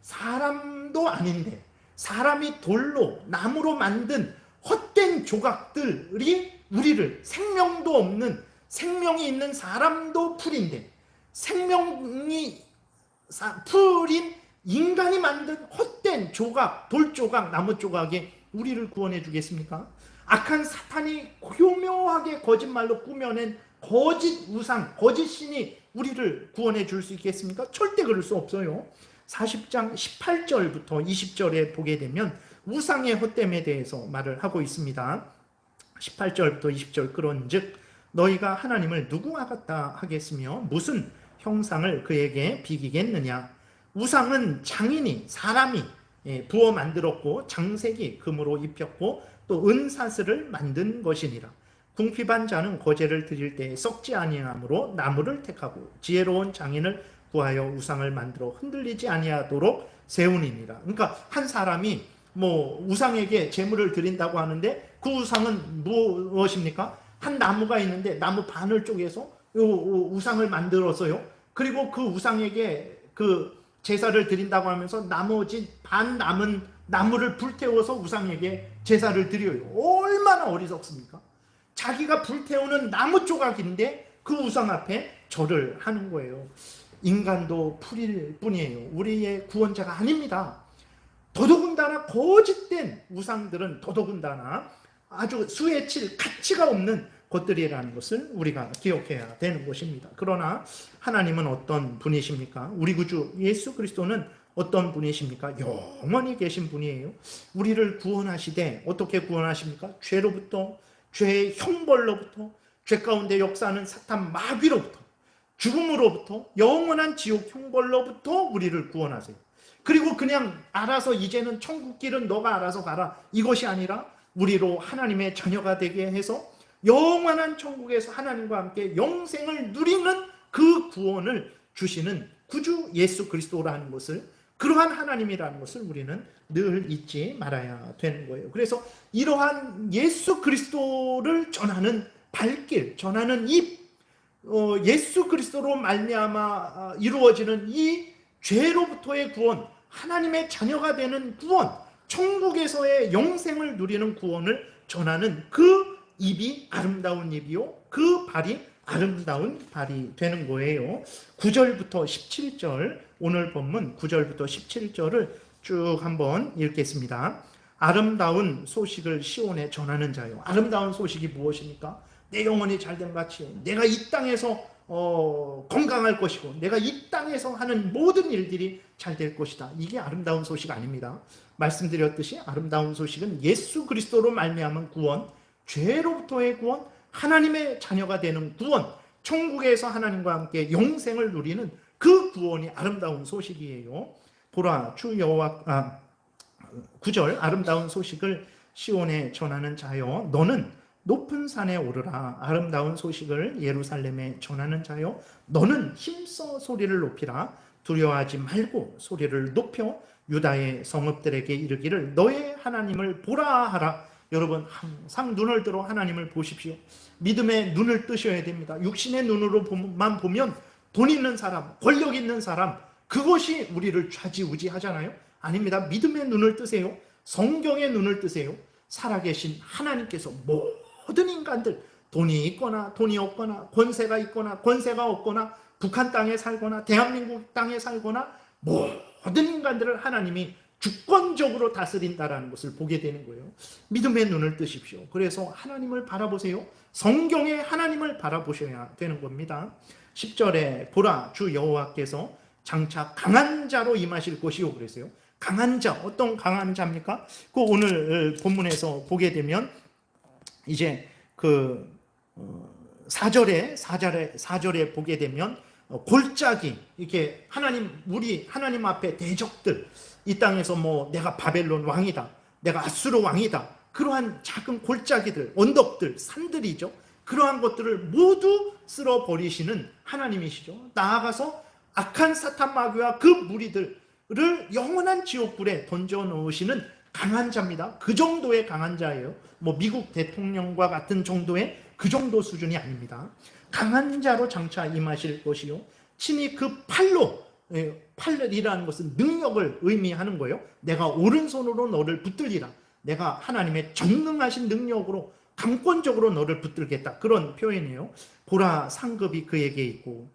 사람도 아닌데 사람이 돌로 나무로 만든 헛된 조각들이 우리를, 생명도 없는, 생명이 있는 사람도 풀인데 생명이 풀인 인간이 만든 헛된 조각, 돌조각, 나무조각에 우리를 구원해 주겠습니까? 악한 사탄이 교묘하게 거짓말로 꾸며낸 거짓 우상, 거짓 신이 우리를 구원해 줄 수 있겠습니까? 절대 그럴 수 없어요. 40장 18절부터 20절에 보게 되면 우상의 헛됨에 대해서 말을 하고 있습니다. 18절부터 20절 그런즉 너희가 하나님을 누구와 같다 하겠으며 무슨 형상을 그에게 비기겠느냐. 우상은 장인이, 사람이 부어 만들었고 장색이 금으로 입혔고 또 은사슬을 만든 것이니라. 궁핍한 자는 거제를 드릴 때에 썩지 아니하므로 나무를 택하고 지혜로운 장인을 구하여 우상을 만들어 흔들리지 아니하도록 세우니라. 그러니까 한 사람이 우상에게 제물을 드린다고 하는데 그 우상은 무엇입니까? 한 나무가 있는데 나무 반을 쪼개서 우상을 만들어서요. 그리고 그 우상에게 그 제사를 드린다고 하면서 나머지 반 남은 나무를 불태워서 우상에게 제사를 드려요. 얼마나 어리석습니까? 자기가 불태우는 나무 조각인데 그 우상 앞에 절을 하는 거예요. 인간도 풀일 뿐이에요. 우리의 구원자가 아닙니다. 더더군다나 거짓된 우상들은 더더군다나 아주 수에 칠 가치가 없는 것들이라는 것을 우리가 기억해야 되는 것입니다. 그러나 하나님은 어떤 분이십니까? 우리 구주 예수 그리스도는 어떤 분이십니까? 영원히 계신 분이에요. 우리를 구원하시되 어떻게 구원하십니까? 죄로부터, 죄의 형벌로부터, 죄 가운데 역사하는 사탄 마귀로부터, 죽음으로부터, 영원한 지옥 형벌로부터 우리를 구원하세요. 그리고 그냥 알아서 이제는 천국 길은 너가 알아서 가라, 이것이 아니라 우리로 하나님의 자녀가 되게 해서 영원한 천국에서 하나님과 함께 영생을 누리는 그 구원을 주시는 구주 예수 그리스도라는 것을, 그러한 하나님이라는 것을 우리는 늘 잊지 말아야 되는 거예요. 그래서 이러한 예수 그리스도를 전하는 발길, 전하는 예수 그리스도로 말미암아 이루어지는 이 죄로부터의 구원, 하나님의 자녀가 되는 구원, 천국에서의 영생을 누리는 구원을 전하는 그 입이 아름다운 입이요, 그 발이 아름다운 발이 되는 거예요. 9절부터 17절, 오늘 본문 9절부터 17절을 쭉 한번 읽겠습니다. 아름다운 소식을 시온에 전하는 자요. 아름다운 소식이 무엇입니까? 내 영혼이 잘된 같이요, 내가 이 땅에서 건강할 것이고 내가 이 땅에서 하는 모든 일들이 잘 될 것이다. 이게 아름다운 소식 아닙니다. 말씀드렸듯이 아름다운 소식은 예수 그리스도로 말미암은 구원, 죄로부터의 구원, 하나님의 자녀가 되는 구원, 천국에서 하나님과 함께 영생을 누리는 그 구원이 아름다운 소식이에요. 보라 주 여호와 9절 아름다운 소식을 시온에 전하는 자여 너는 높은 산에 오르라. 아름다운 소식을 예루살렘에 전하는 자여 너는 힘써 소리를 높이라. 두려워하지 말고 소리를 높여 유다의 성읍들에게 이르기를 너의 하나님을 보라 하라. 여러분 항상 눈을 들어 하나님을 보십시오. 믿음의 눈을 뜨셔야 됩니다. 육신의 눈으로만 보면 돈 있는 사람, 권력 있는 사람, 그것이 우리를 좌지우지하잖아요. 아닙니다. 믿음의 눈을 뜨세요. 성경의 눈을 뜨세요. 살아계신 하나님께서 모든 인간들, 돈이 있거나 돈이 없거나 권세가 있거나 권세가 없거나 북한 땅에 살거나 대한민국 땅에 살거나 모든 인간들을 하나님이 주권적으로 다스린다라는 것을 보게 되는 거예요. 믿음의 눈을 뜨십시오. 그래서 하나님을 바라보세요. 성경의 하나님을 바라보셔야 되는 겁니다. 10절에 보라 주 여호와께서 장차 강한 자로 임하실 것이요 그랬어요. 강한 자, 어떤 강한 자입니까? 그 오늘 본문에서 보게 되면 이제 그 4절에 보게 되면 골짜기, 이렇게 우리 하나님 앞에 대적들, 이 땅에서 뭐 내가 바벨론 왕이다, 내가 아수르 왕이다, 그러한 작은 골짜기들, 언덕들, 산들이죠. 그러한 것들을 모두 쓸어버리시는 하나님이시죠. 나아가서 악한 사탄 마귀와 그 무리들을 영원한 지옥불에 던져놓으시는 강한 자입니다. 그 정도의 강한 자예요. 뭐 미국 대통령과 같은 정도의 그 정도 수준이 아닙니다. 강한 자로 장차 임하실 것이요 친히 그 팔이라는 것은 능력을 의미하는 거예요. 내가 오른손으로 너를 붙들리라. 내가 하나님의 전능하신 능력으로 강권적으로 너를 붙들겠다. 그런 표현이에요. 보라 상급이 그에게 있고,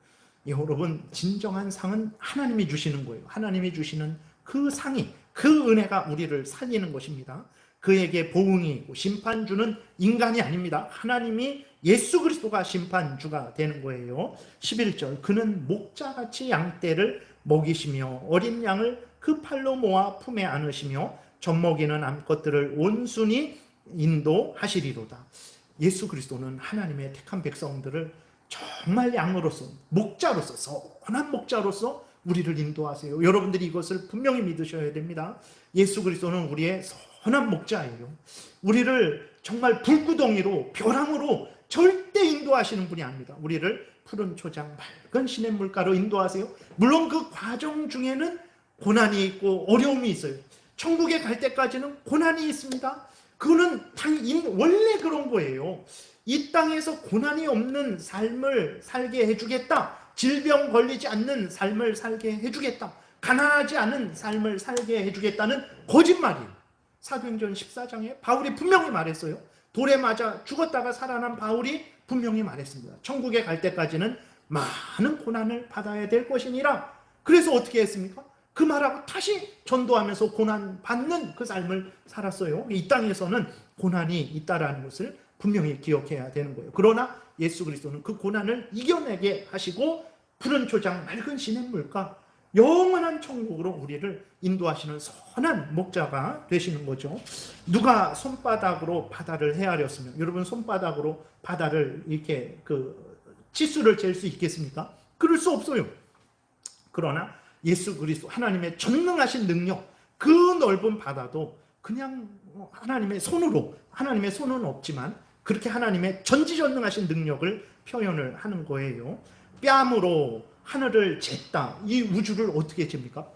여러분 진정한 상은 하나님이 주시는 거예요. 하나님이 주시는 그 상이, 그 은혜가 우리를 살리는 것입니다. 그에게 보응이 있고, 심판주는 인간이 아닙니다. 하나님이, 예수 그리스도가 심판주가 되는 거예요. 11절 그는 목자같이 양떼를 먹이시며 어린 양을 그 팔로 모아 품에 안으시며 젖먹이는 암컷들을 온순히 인도하시리로다. 예수 그리스도는 하나님의 택한 백성들을 정말 양으로서, 목자로서, 선한 목자로서 우리를 인도하세요. 여러분들이 이것을 분명히 믿으셔야 됩니다. 예수 그리스도는 우리의 선한 목자예요. 우리를 정말 불구덩이로, 벼랑으로 절대 인도하시는 분이 아닙니다. 우리를 푸른 초장, 맑은 시냇물가로 인도하세요. 물론 그 과정 중에는 고난이 있고 어려움이 있어요. 천국에 갈 때까지는 고난이 있습니다. 그거는 원래 그런 거예요. 이 땅에서 고난이 없는 삶을 살게 해주겠다. 질병 걸리지 않는 삶을 살게 해주겠다. 가난하지 않은 삶을 살게 해주겠다는 거짓말이에요. 사도행전 14장에 바울이 분명히 말했어요. 돌에 맞아 죽었다가 살아난 바울이 분명히 말했습니다. 천국에 갈 때까지는 많은 고난을 받아야 될 것이니라. 그래서 어떻게 했습니까? 그 말하고 다시 전도하면서 고난 받는 그 삶을 살았어요. 이 땅에서는 고난이 있다라는 것을 분명히 기억해야 되는 거예요. 그러나 예수 그리스도는 그 고난을 이겨내게 하시고 푸른 초장, 맑은 시냇물가, 영원한 천국으로 우리를 인도하시는 선한 목자가 되시는 거죠. 누가 손바닥으로 바다를 헤아렸으면, 여러분 손바닥으로 바다를 이렇게 치수를 잴 수 있겠습니까? 그럴 수 없어요. 그러나 예수 그리스도, 하나님의 전능하신 능력, 그 넓은 바다도 그냥 하나님의 손으로, 하나님의 손은 없지만 그렇게 하나님의 전지전능하신 능력을 표현을 하는 거예요. 뺨으로 하늘을 쟀다. 이 우주를 어떻게 잽니까?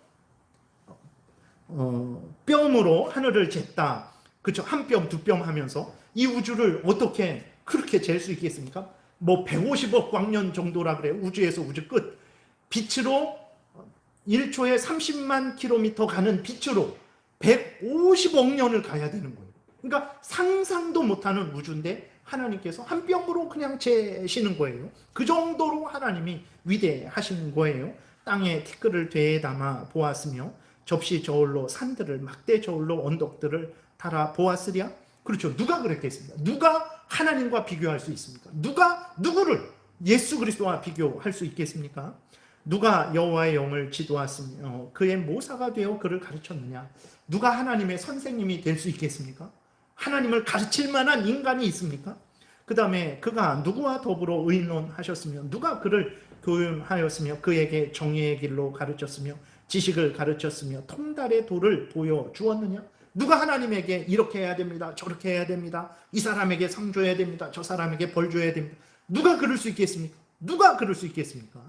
뼘으로 하늘을 쟀다. 그렇죠? 한 뼘, 두 뼘 하면서 이 우주를 어떻게 그렇게 잴 수 있겠습니까? 뭐 150억 광년 정도라 그래요. 우주에서 우주 끝. 빛으로 1초에 30만 킬로미터 가는 빛으로 150억 년을 가야 되는 거예요. 그러니까 상상도 못하는 우주인데 하나님께서 한 뼘으로 그냥 재시는 거예요. 그 정도로 하나님이 위대하신 거예요. 땅에 티끌을 되에 담아 보았으며 접시 저울로 산들을, 막대 저울로 언덕들을 달아 보았으랴. 그렇죠. 누가 그랬겠습니까? 누가 하나님과 비교할 수 있습니까? 누가 누구를 예수 그리스도와 비교할 수 있겠습니까? 누가 여호와의 영을 지도하시며 그의 모사가 되어 그를 가르쳤느냐? 누가 하나님의 선생님이 될 수 있겠습니까? 하나님을 가르칠 만한 인간이 있습니까? 그 다음에 그가 누구와 더불어 의논하셨으며 누가 그를 교훈하였으며 그에게 정의의 길로 가르쳤으며 지식을 가르쳤으며 통달의 도를 보여주었느냐? 누가 하나님에게 이렇게 해야 됩니다, 저렇게 해야 됩니다, 이 사람에게 상 줘야 됩니다, 저 사람에게 벌 줘야 됩니다. 누가 그럴 수 있겠습니까? 누가 그럴 수 있겠습니까?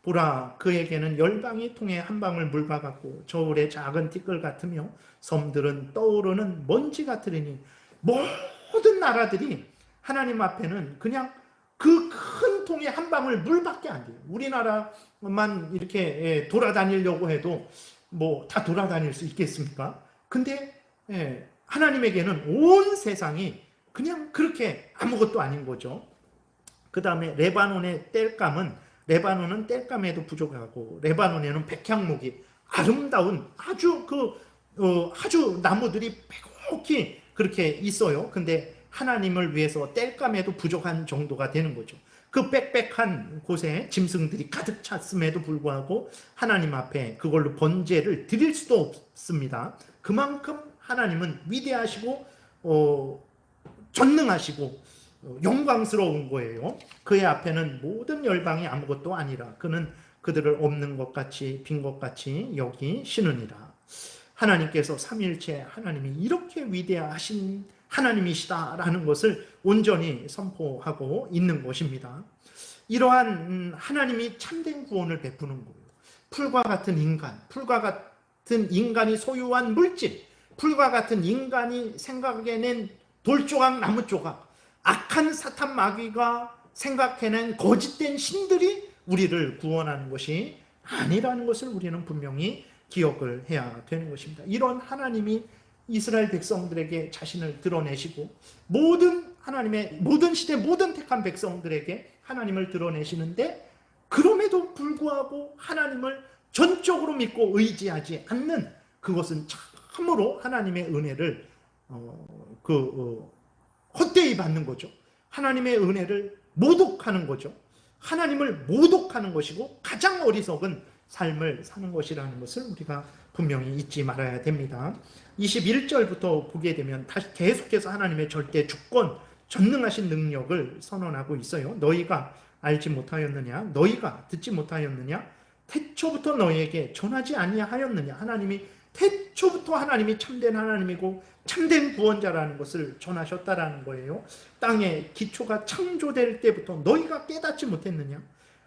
보라, 그에게는 열방이 통해 한 방울 물과 같고 저울의 작은 티끌 같으며 섬들은 떠오르는 먼지 같으리니. 모든 나라들이 하나님 앞에는 그냥 그 큰 통에 한 방울 물밖에 안 돼요. 우리나라만 이렇게 돌아다니려고 해도 뭐 다 돌아다닐 수 있겠습니까? 근데 하나님에게는 온 세상이 그냥 그렇게 아무것도 아닌 거죠. 그 다음에 레바논의 레바논은 땔감에도 부족하고 레바논에는 백향목이 아름다운 아주 나무들이 빼곡히 그렇게 있어요. 근데 하나님을 위해서 땔감에도 부족한 정도가 되는 거죠. 그 빽빽한 곳에 짐승들이 가득 찼음에도 불구하고 하나님 앞에 그걸로 번제를 드릴 수도 없습니다. 그만큼 하나님은 위대하시고 전능하시고 영광스러운 거예요. 그의 앞에는 모든 열방이 아무것도 아니라 그는 그들을 없는 것 같이 빈 것 같이 여기시느니라. 하나님께서 삼위일체 하나님이 이렇게 위대하신 하나님이시다라는 것을 온전히 선포하고 있는 것입니다. 이러한 하나님이 참된 구원을 베푸는 거예요. 풀과 같은 인간이 소유한 물질, 풀과 같은 인간이 생각해낸 돌조각, 나무조각, 악한 사탄 마귀가 생각해낸 거짓된 신들이 우리를 구원하는 것이 아니라는 것을 우리는 분명히 기억을 해야 되는 것입니다. 이런 하나님이 이스라엘 백성들에게 자신을 드러내시고 모든 시대 모든 택한 백성들에게 하나님을 드러내시는데, 그럼에도 불구하고 하나님을 전적으로 믿고 의지하지 않는 그것은 참으로 하나님의 은혜를 헛되이 받는 거죠. 하나님의 은혜를 모독하는 거죠. 하나님을 모독하는 것이고 가장 어리석은 삶을 사는 것이라는 것을 우리가 분명히 잊지 말아야 됩니다. 21절부터 보게 되면 다시 계속해서 하나님의 절대 주권, 전능하신 능력을 선언하고 있어요. 너희가 알지 못하였느냐? 너희가 듣지 못하였느냐? 태초부터 너희에게 전하지 아니하였느냐? 태초부터 하나님이 참된 하나님이고 참된 구원자라는 것을 전하셨다라는 거예요. 땅의 기초가 창조될 때부터 너희가 깨닫지 못했느냐?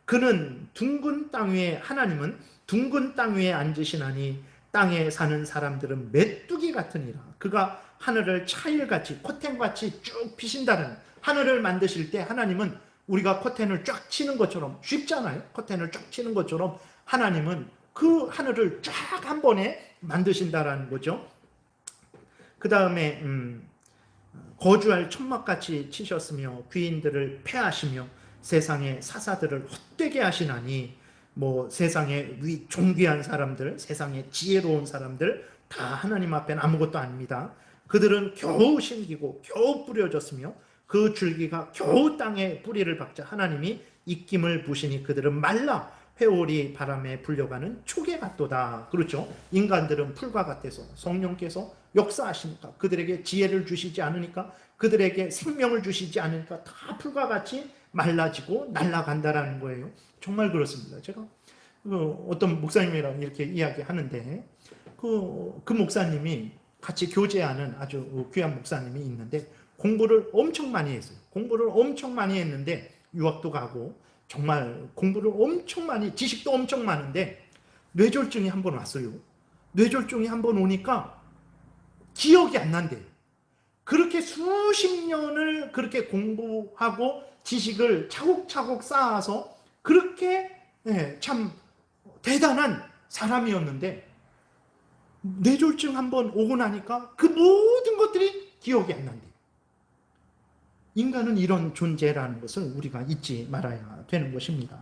그는 둥근 땅 위에, 하나님은 둥근 땅 위에 앉으시나니 땅에 사는 사람들은 메뚜기 같으니라. 그가 하늘을 차일같이 커튼같이 쭉 피신다는, 하늘을 만드실 때 하나님은 우리가 커튼을 쫙 치는 것처럼, 쉽잖아요. 커튼을 쫙 치는 것처럼 하나님은 그 하늘을 쫙 한 번에 만드신다라는 거죠. 그 다음에 거주할 천막같이 치셨으며 귀인들을 패하시며 세상의 사사들을 헛되게 하시나니. 세상에 존귀한 사람들, 세상에 지혜로운 사람들 다 하나님 앞에는 아무것도 아닙니다. 그들은 겨우 심기고 겨우 뿌려졌으며 그 줄기가 겨우 땅에 뿌리를 박자 하나님이 입김을 부시니 그들은 말라 회오리 바람에 불려가는 초계 같도다. 그렇죠? 인간들은 풀과 같아서 성령께서 역사하시니까, 그들에게 지혜를 주시지 않으니까, 그들에게 생명을 주시지 않으니까 다 풀과 같이 말라지고 날아간다라는 거예요. 정말 그렇습니다. 제가 어떤 목사님이랑 이렇게 이야기하는데 그 목사님이 같이 교제하는 아주 귀한 목사님이 있는데 공부를 엄청 많이 했어요. 공부를 엄청 많이 했는데 유학도 가고 정말 공부를 엄청 많이, 지식도 엄청 많은데 뇌졸중이 한 번 왔어요. 뇌졸중이 한 번 오니까 기억이 안 난대요. 그렇게 수십 년을 그렇게 공부하고 지식을 차곡차곡 쌓아서 그렇게 참 대단한 사람이었는데 뇌졸중 한 번 오고 나니까 그 모든 것들이 기억이 안 난대요. 인간은 이런 존재라는 것을 우리가 잊지 말아야 되는 것입니다.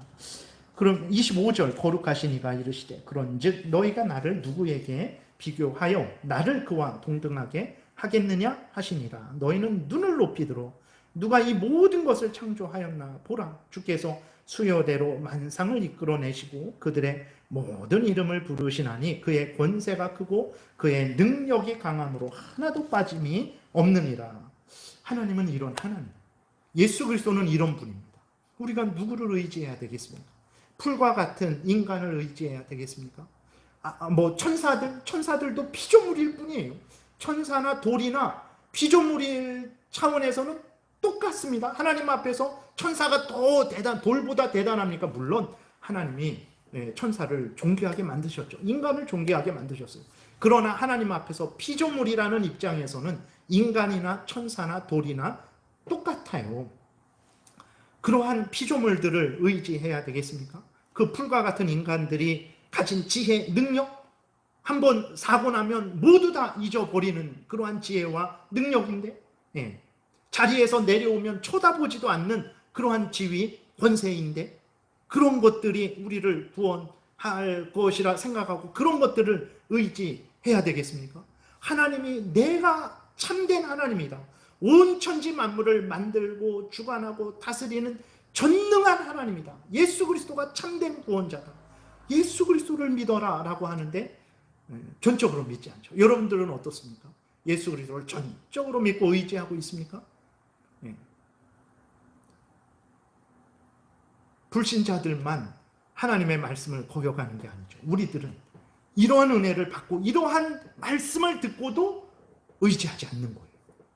그럼 25절, 거룩하신 이가 이르시되 그런즉 너희가 나를 누구에게 비교하여 나를 그와 동등하게 하겠느냐 하시니라. 너희는 눈을 높이 들어 누가 이 모든 것을 창조하였나 보라. 주께서 수요대로 만상을 이끌어내시고 그들의 모든 이름을 부르시나니 그의 권세가 크고 그의 능력이 강함으로 하나도 빠짐이 없느니라. 하나님은 이런 하나님, 예수 그리스도는 이런 분입니다. 우리가 누구를 의지해야 되겠습니까? 풀과 같은 인간을 의지해야 되겠습니까? 뭐 천사들도 피조물일 뿐이에요. 천사나 돌이나 피조물일 차원에서는 똑같습니다. 하나님 앞에서 천사가 더 돌보다 대단합니까? 물론 하나님이 천사를 존귀하게 만드셨죠. 인간을 존귀하게 만드셨어요. 그러나 하나님 앞에서 피조물이라는 입장에서는 인간이나 천사나 돌이나 똑같아요. 그러한 피조물들을 의지해야 되겠습니까? 그 풀과 같은 인간들이 가진 지혜, 능력, 한번 사고 나면 모두 다 잊어버리는 그러한 지혜와 능력인데, 자리에서 내려오면 쳐다보지도 않는 그러한 지위, 권세인데, 그런 것들이 우리를 구원할 것이라 생각하고 그런 것들을 의지해야 되겠습니까? 하나님이 내가 참된 하나님이다. 온 천지 만물을 만들고 주관하고 다스리는 전능한 하나님이다. 예수 그리스도가 참된 구원자다. 예수 그리스도를 믿어라 라고 하는데 전적으로 믿지 않죠. 여러분들은 어떻습니까? 예수 그리스도를 전적으로 믿고 의지하고 있습니까? 불신자들만 하나님의 말씀을 거역하는 게 아니죠. 우리들은 이러한 은혜를 받고 이러한 말씀을 듣고도 의지하지 않는 거예요.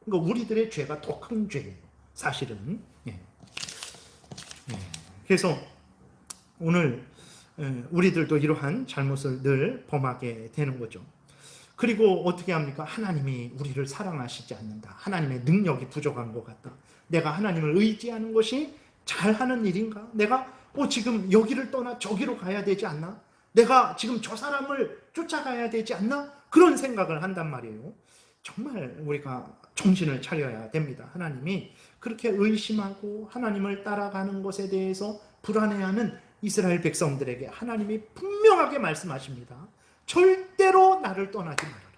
그러니까 우리들의 죄가 더 큰 죄예요. 사실은. 그래서 오늘 우리들도 이러한 잘못을 늘 범하게 되는 거죠. 그리고 어떻게 합니까? 하나님이 우리를 사랑하시지 않는다. 하나님의 능력이 부족한 것 같다. 내가 하나님을 의지하는 것이 잘하는 일인가? 내가 지금 여기를 떠나 저기로 가야 되지 않나? 내가 지금 저 사람을 쫓아가야 되지 않나? 그런 생각을 한단 말이에요. 정말 우리가 정신을 차려야 됩니다. 하나님이 그렇게 의심하고 하나님을 따라가는 것에 대해서 불안해하는 이스라엘 백성들에게 하나님이 분명하게 말씀하십니다. 절대로 나를 떠나지 말아라.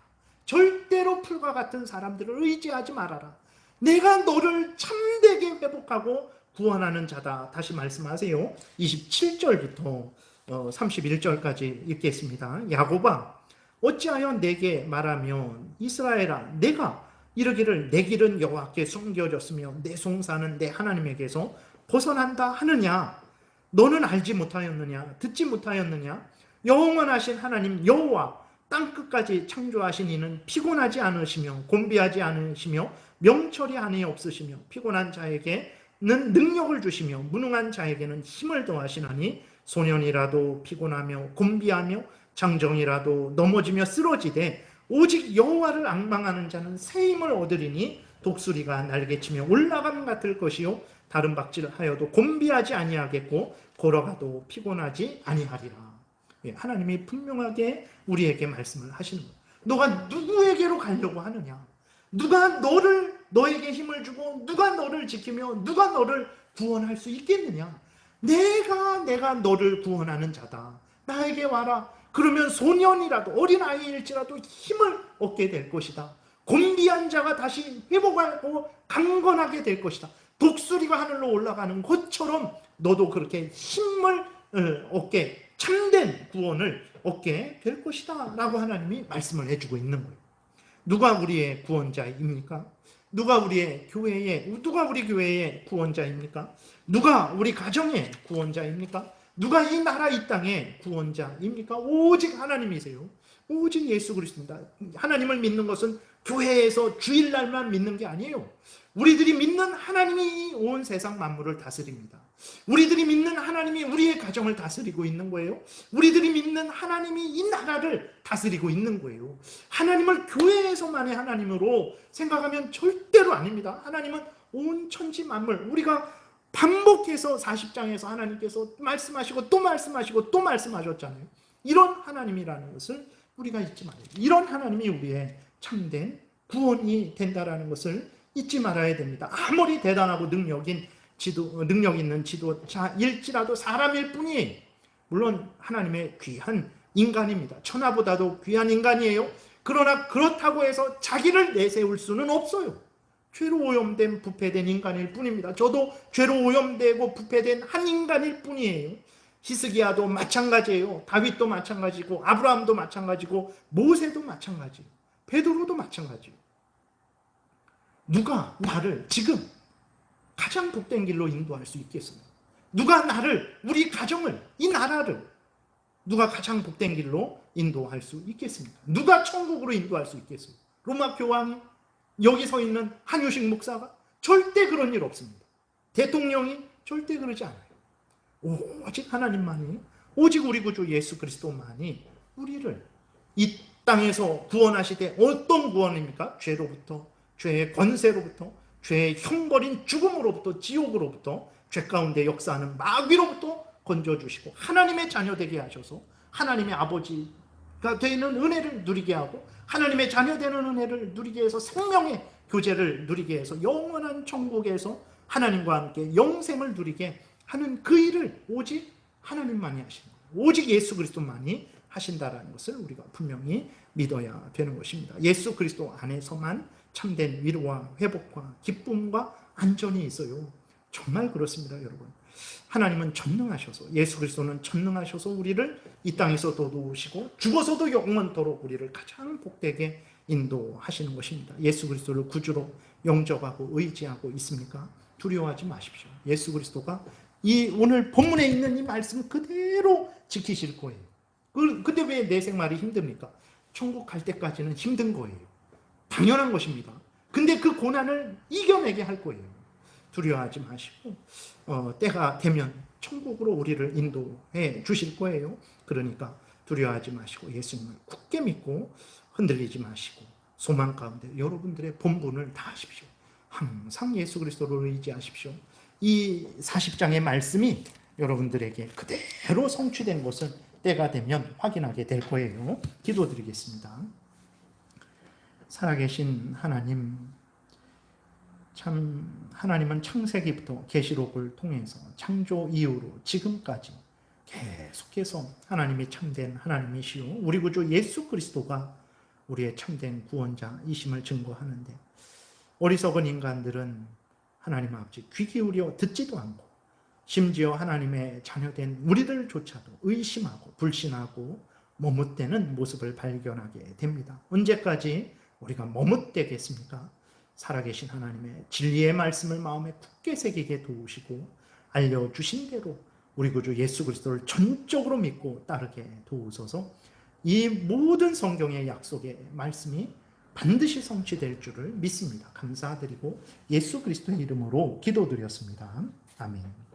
절대로 풀과 같은 사람들을 의지하지 말아라. 내가 너를 참되게 회복하고 구원하는 자다. 다시 말씀하세요. 27절부터 31절까지 읽겠습니다. 야곱아, 어찌하여 내게 말하면 이스라엘아, 내가 이르기를 내 길은 여호와께 숨겨졌으며 내 송사는 내 하나님에게서 벗어난다 하느냐? 너는 알지 못하였느냐? 듣지 못하였느냐? 영원하신 하나님 여호와 땅끝까지 창조하신 이는 피곤하지 않으시며 곤비하지 않으시며 명철이 안에 없으시며 피곤한 자에게는 능력을 주시며 무능한 자에게는 힘을 더하시나니 소년이라도 피곤하며 곤비하며 장정이라도 넘어지며 쓰러지되 오직 여호와를 앙망하는 자는 새 힘을 얻으리니 독수리가 날개치며 올라감 같을 것이요 다른 박질하여도 곤비하지 아니하겠고 걸어가도 피곤하지 아니하리라. 하나님이 분명하게 우리에게 말씀을 하시는 거예요. 너가 누구에게로 가려고 하느냐? 누가 너에게 힘을 주고 누가 너를 지키며 누가 너를 구원할 수 있겠느냐? 내가 너를 구원하는 자다. 나에게 와라. 그러면 소년이라도 어린아이일지라도 힘을 얻게 될 것이다. 곤비한 자가 다시 회복하고 강건하게 될 것이다. 독수리가 하늘로 올라가는 것처럼 너도 그렇게 힘을 얻게, 참된 구원을 얻게 될 것이다 라고 하나님이 말씀을 해주고 있는 거예요. 누가 우리의 구원자입니까? 누가 우리 교회의 구원자입니까? 누가 우리 가정의 구원자입니까? 누가 이 나라 이 땅의 구원자입니까? 오직 하나님이세요. 오직 예수 그리스도입니다. 하나님을 믿는 것은 교회에서 주일날만 믿는 게 아니에요. 우리들이 믿는 하나님이 온 세상 만물을 다스립니다. 우리들이 믿는 하나님이 우리의 가정을 다스리고 있는 거예요. 우리들이 믿는 하나님이 이 나라를 다스리고 있는 거예요. 하나님을 교회에서만의 하나님으로 생각하면 절대로 아닙니다. 하나님은 온 천지 만물, 우리가 반복해서 40장에서 하나님께서 말씀하시고 또 말씀하시고 또 말씀하셨잖아요. 이런 하나님이라는 것을 우리가 잊지 말아요. 이런 하나님이 우리의 참된 구원이 된다라는 것을 잊지 말아야 됩니다. 아무리 대단하고 능력 있는 지도자일지라도 사람일 뿐이에요. 물론 하나님의 귀한 인간입니다. 천하보다도 귀한 인간이에요. 그러나 그렇다고 해서 자기를 내세울 수는 없어요. 죄로 오염된 부패된 인간일 뿐입니다. 저도 죄로 오염되고 부패된 한 인간일 뿐이에요. 히스기야도 마찬가지예요. 다윗도 마찬가지고 아브라함도 마찬가지고 모세도 마찬가지예요. 베드로도 마찬가지예요. 누가 나를 지금 가장 복된 길로 인도할 수 있겠습니까? 누가 나를, 우리 가정을, 이 나라를 누가 가장 복된 길로 인도할 수 있겠습니까? 누가 천국으로 인도할 수 있겠습니까? 로마 교황이, 여기 서 있는 한유식 목사가? 절대 그런 일 없습니다. 대통령이 절대 그러지 않아요. 오직 하나님만이, 오직 우리 구주 예수 그리스도만이 우리를 이 땅에서 구원하시되, 어떤 구원입니까? 죄로부터, 죄의 권세로부터, 죄의 형벌인 죽음으로부터, 지옥으로부터, 죄 가운데 역사하는 마귀로부터 건져주시고 하나님의 자녀 되게 하셔서 하나님의 아버지가 되는 은혜를 누리게 하고, 하나님의 자녀 되는 은혜를 누리게 해서 생명의 교제를 누리게 해서 영원한 천국에서 하나님과 함께 영생을 누리게 하는 그 일을 오직 하나님만이 하시는 거예요. 오직 예수 그리스도만이 하신다라는 것을 우리가 분명히 믿어야 되는 것입니다. 예수 그리스도 안에서만 참된 위로와 회복과 기쁨과 안전이 있어요. 정말 그렇습니다, 여러분. 하나님은 전능하셔서, 예수 그리스도는 전능하셔서 우리를 이 땅에서 도우시고 죽어서도 영원토록 우리를 가장 복되게 인도하시는 것입니다. 예수 그리스도를 구주로 영접하고 의지하고 있습니까? 두려워하지 마십시오. 예수 그리스도가 이 오늘 본문에 있는 이 말씀 그대로 지키실 거예요. 근데 왜 내 생활이 힘듭니까? 천국 갈 때까지는 힘든 거예요. 당연한 것입니다. 근데 그 고난을 이겨내게 할 거예요. 두려워하지 마시고 때가 되면 천국으로 우리를 인도해 주실 거예요. 그러니까 두려워하지 마시고 예수님을 굳게 믿고 흔들리지 마시고 소망 가운데 여러분들의 본분을 다하십시오. 항상 예수 그리스도를 의지하십시오. 이 40장의 말씀이 여러분들에게 그대로 성취된 것을 때가 되면 확인하게 될 거예요. 기도드리겠습니다. 살아계신 하나님, 참 하나님은 창세기부터 계시록을 통해서 창조 이후로 지금까지 계속해서 하나님이 참된 하나님이시오, 우리 구주 예수 그리스도가 우리의 참된 구원자이심을 증거하는데, 어리석은 인간들은 하나님 아버지 귀 기울여 듣지도 않고 심지어 하나님의 자녀된 우리들조차도 의심하고 불신하고 머뭇대는 모습을 발견하게 됩니다. 언제까지 우리가 머뭇대겠습니까? 살아계신 하나님의 진리의 말씀을 마음에 굳게 새기게 도우시고 알려주신 대로 우리 구주 예수 그리스도를 전적으로 믿고 따르게 도우소서. 이 모든 성경의 약속의 말씀이 반드시 성취될 줄을 믿습니다. 감사드리고 예수 그리스도의 이름으로 기도드렸습니다. 아멘.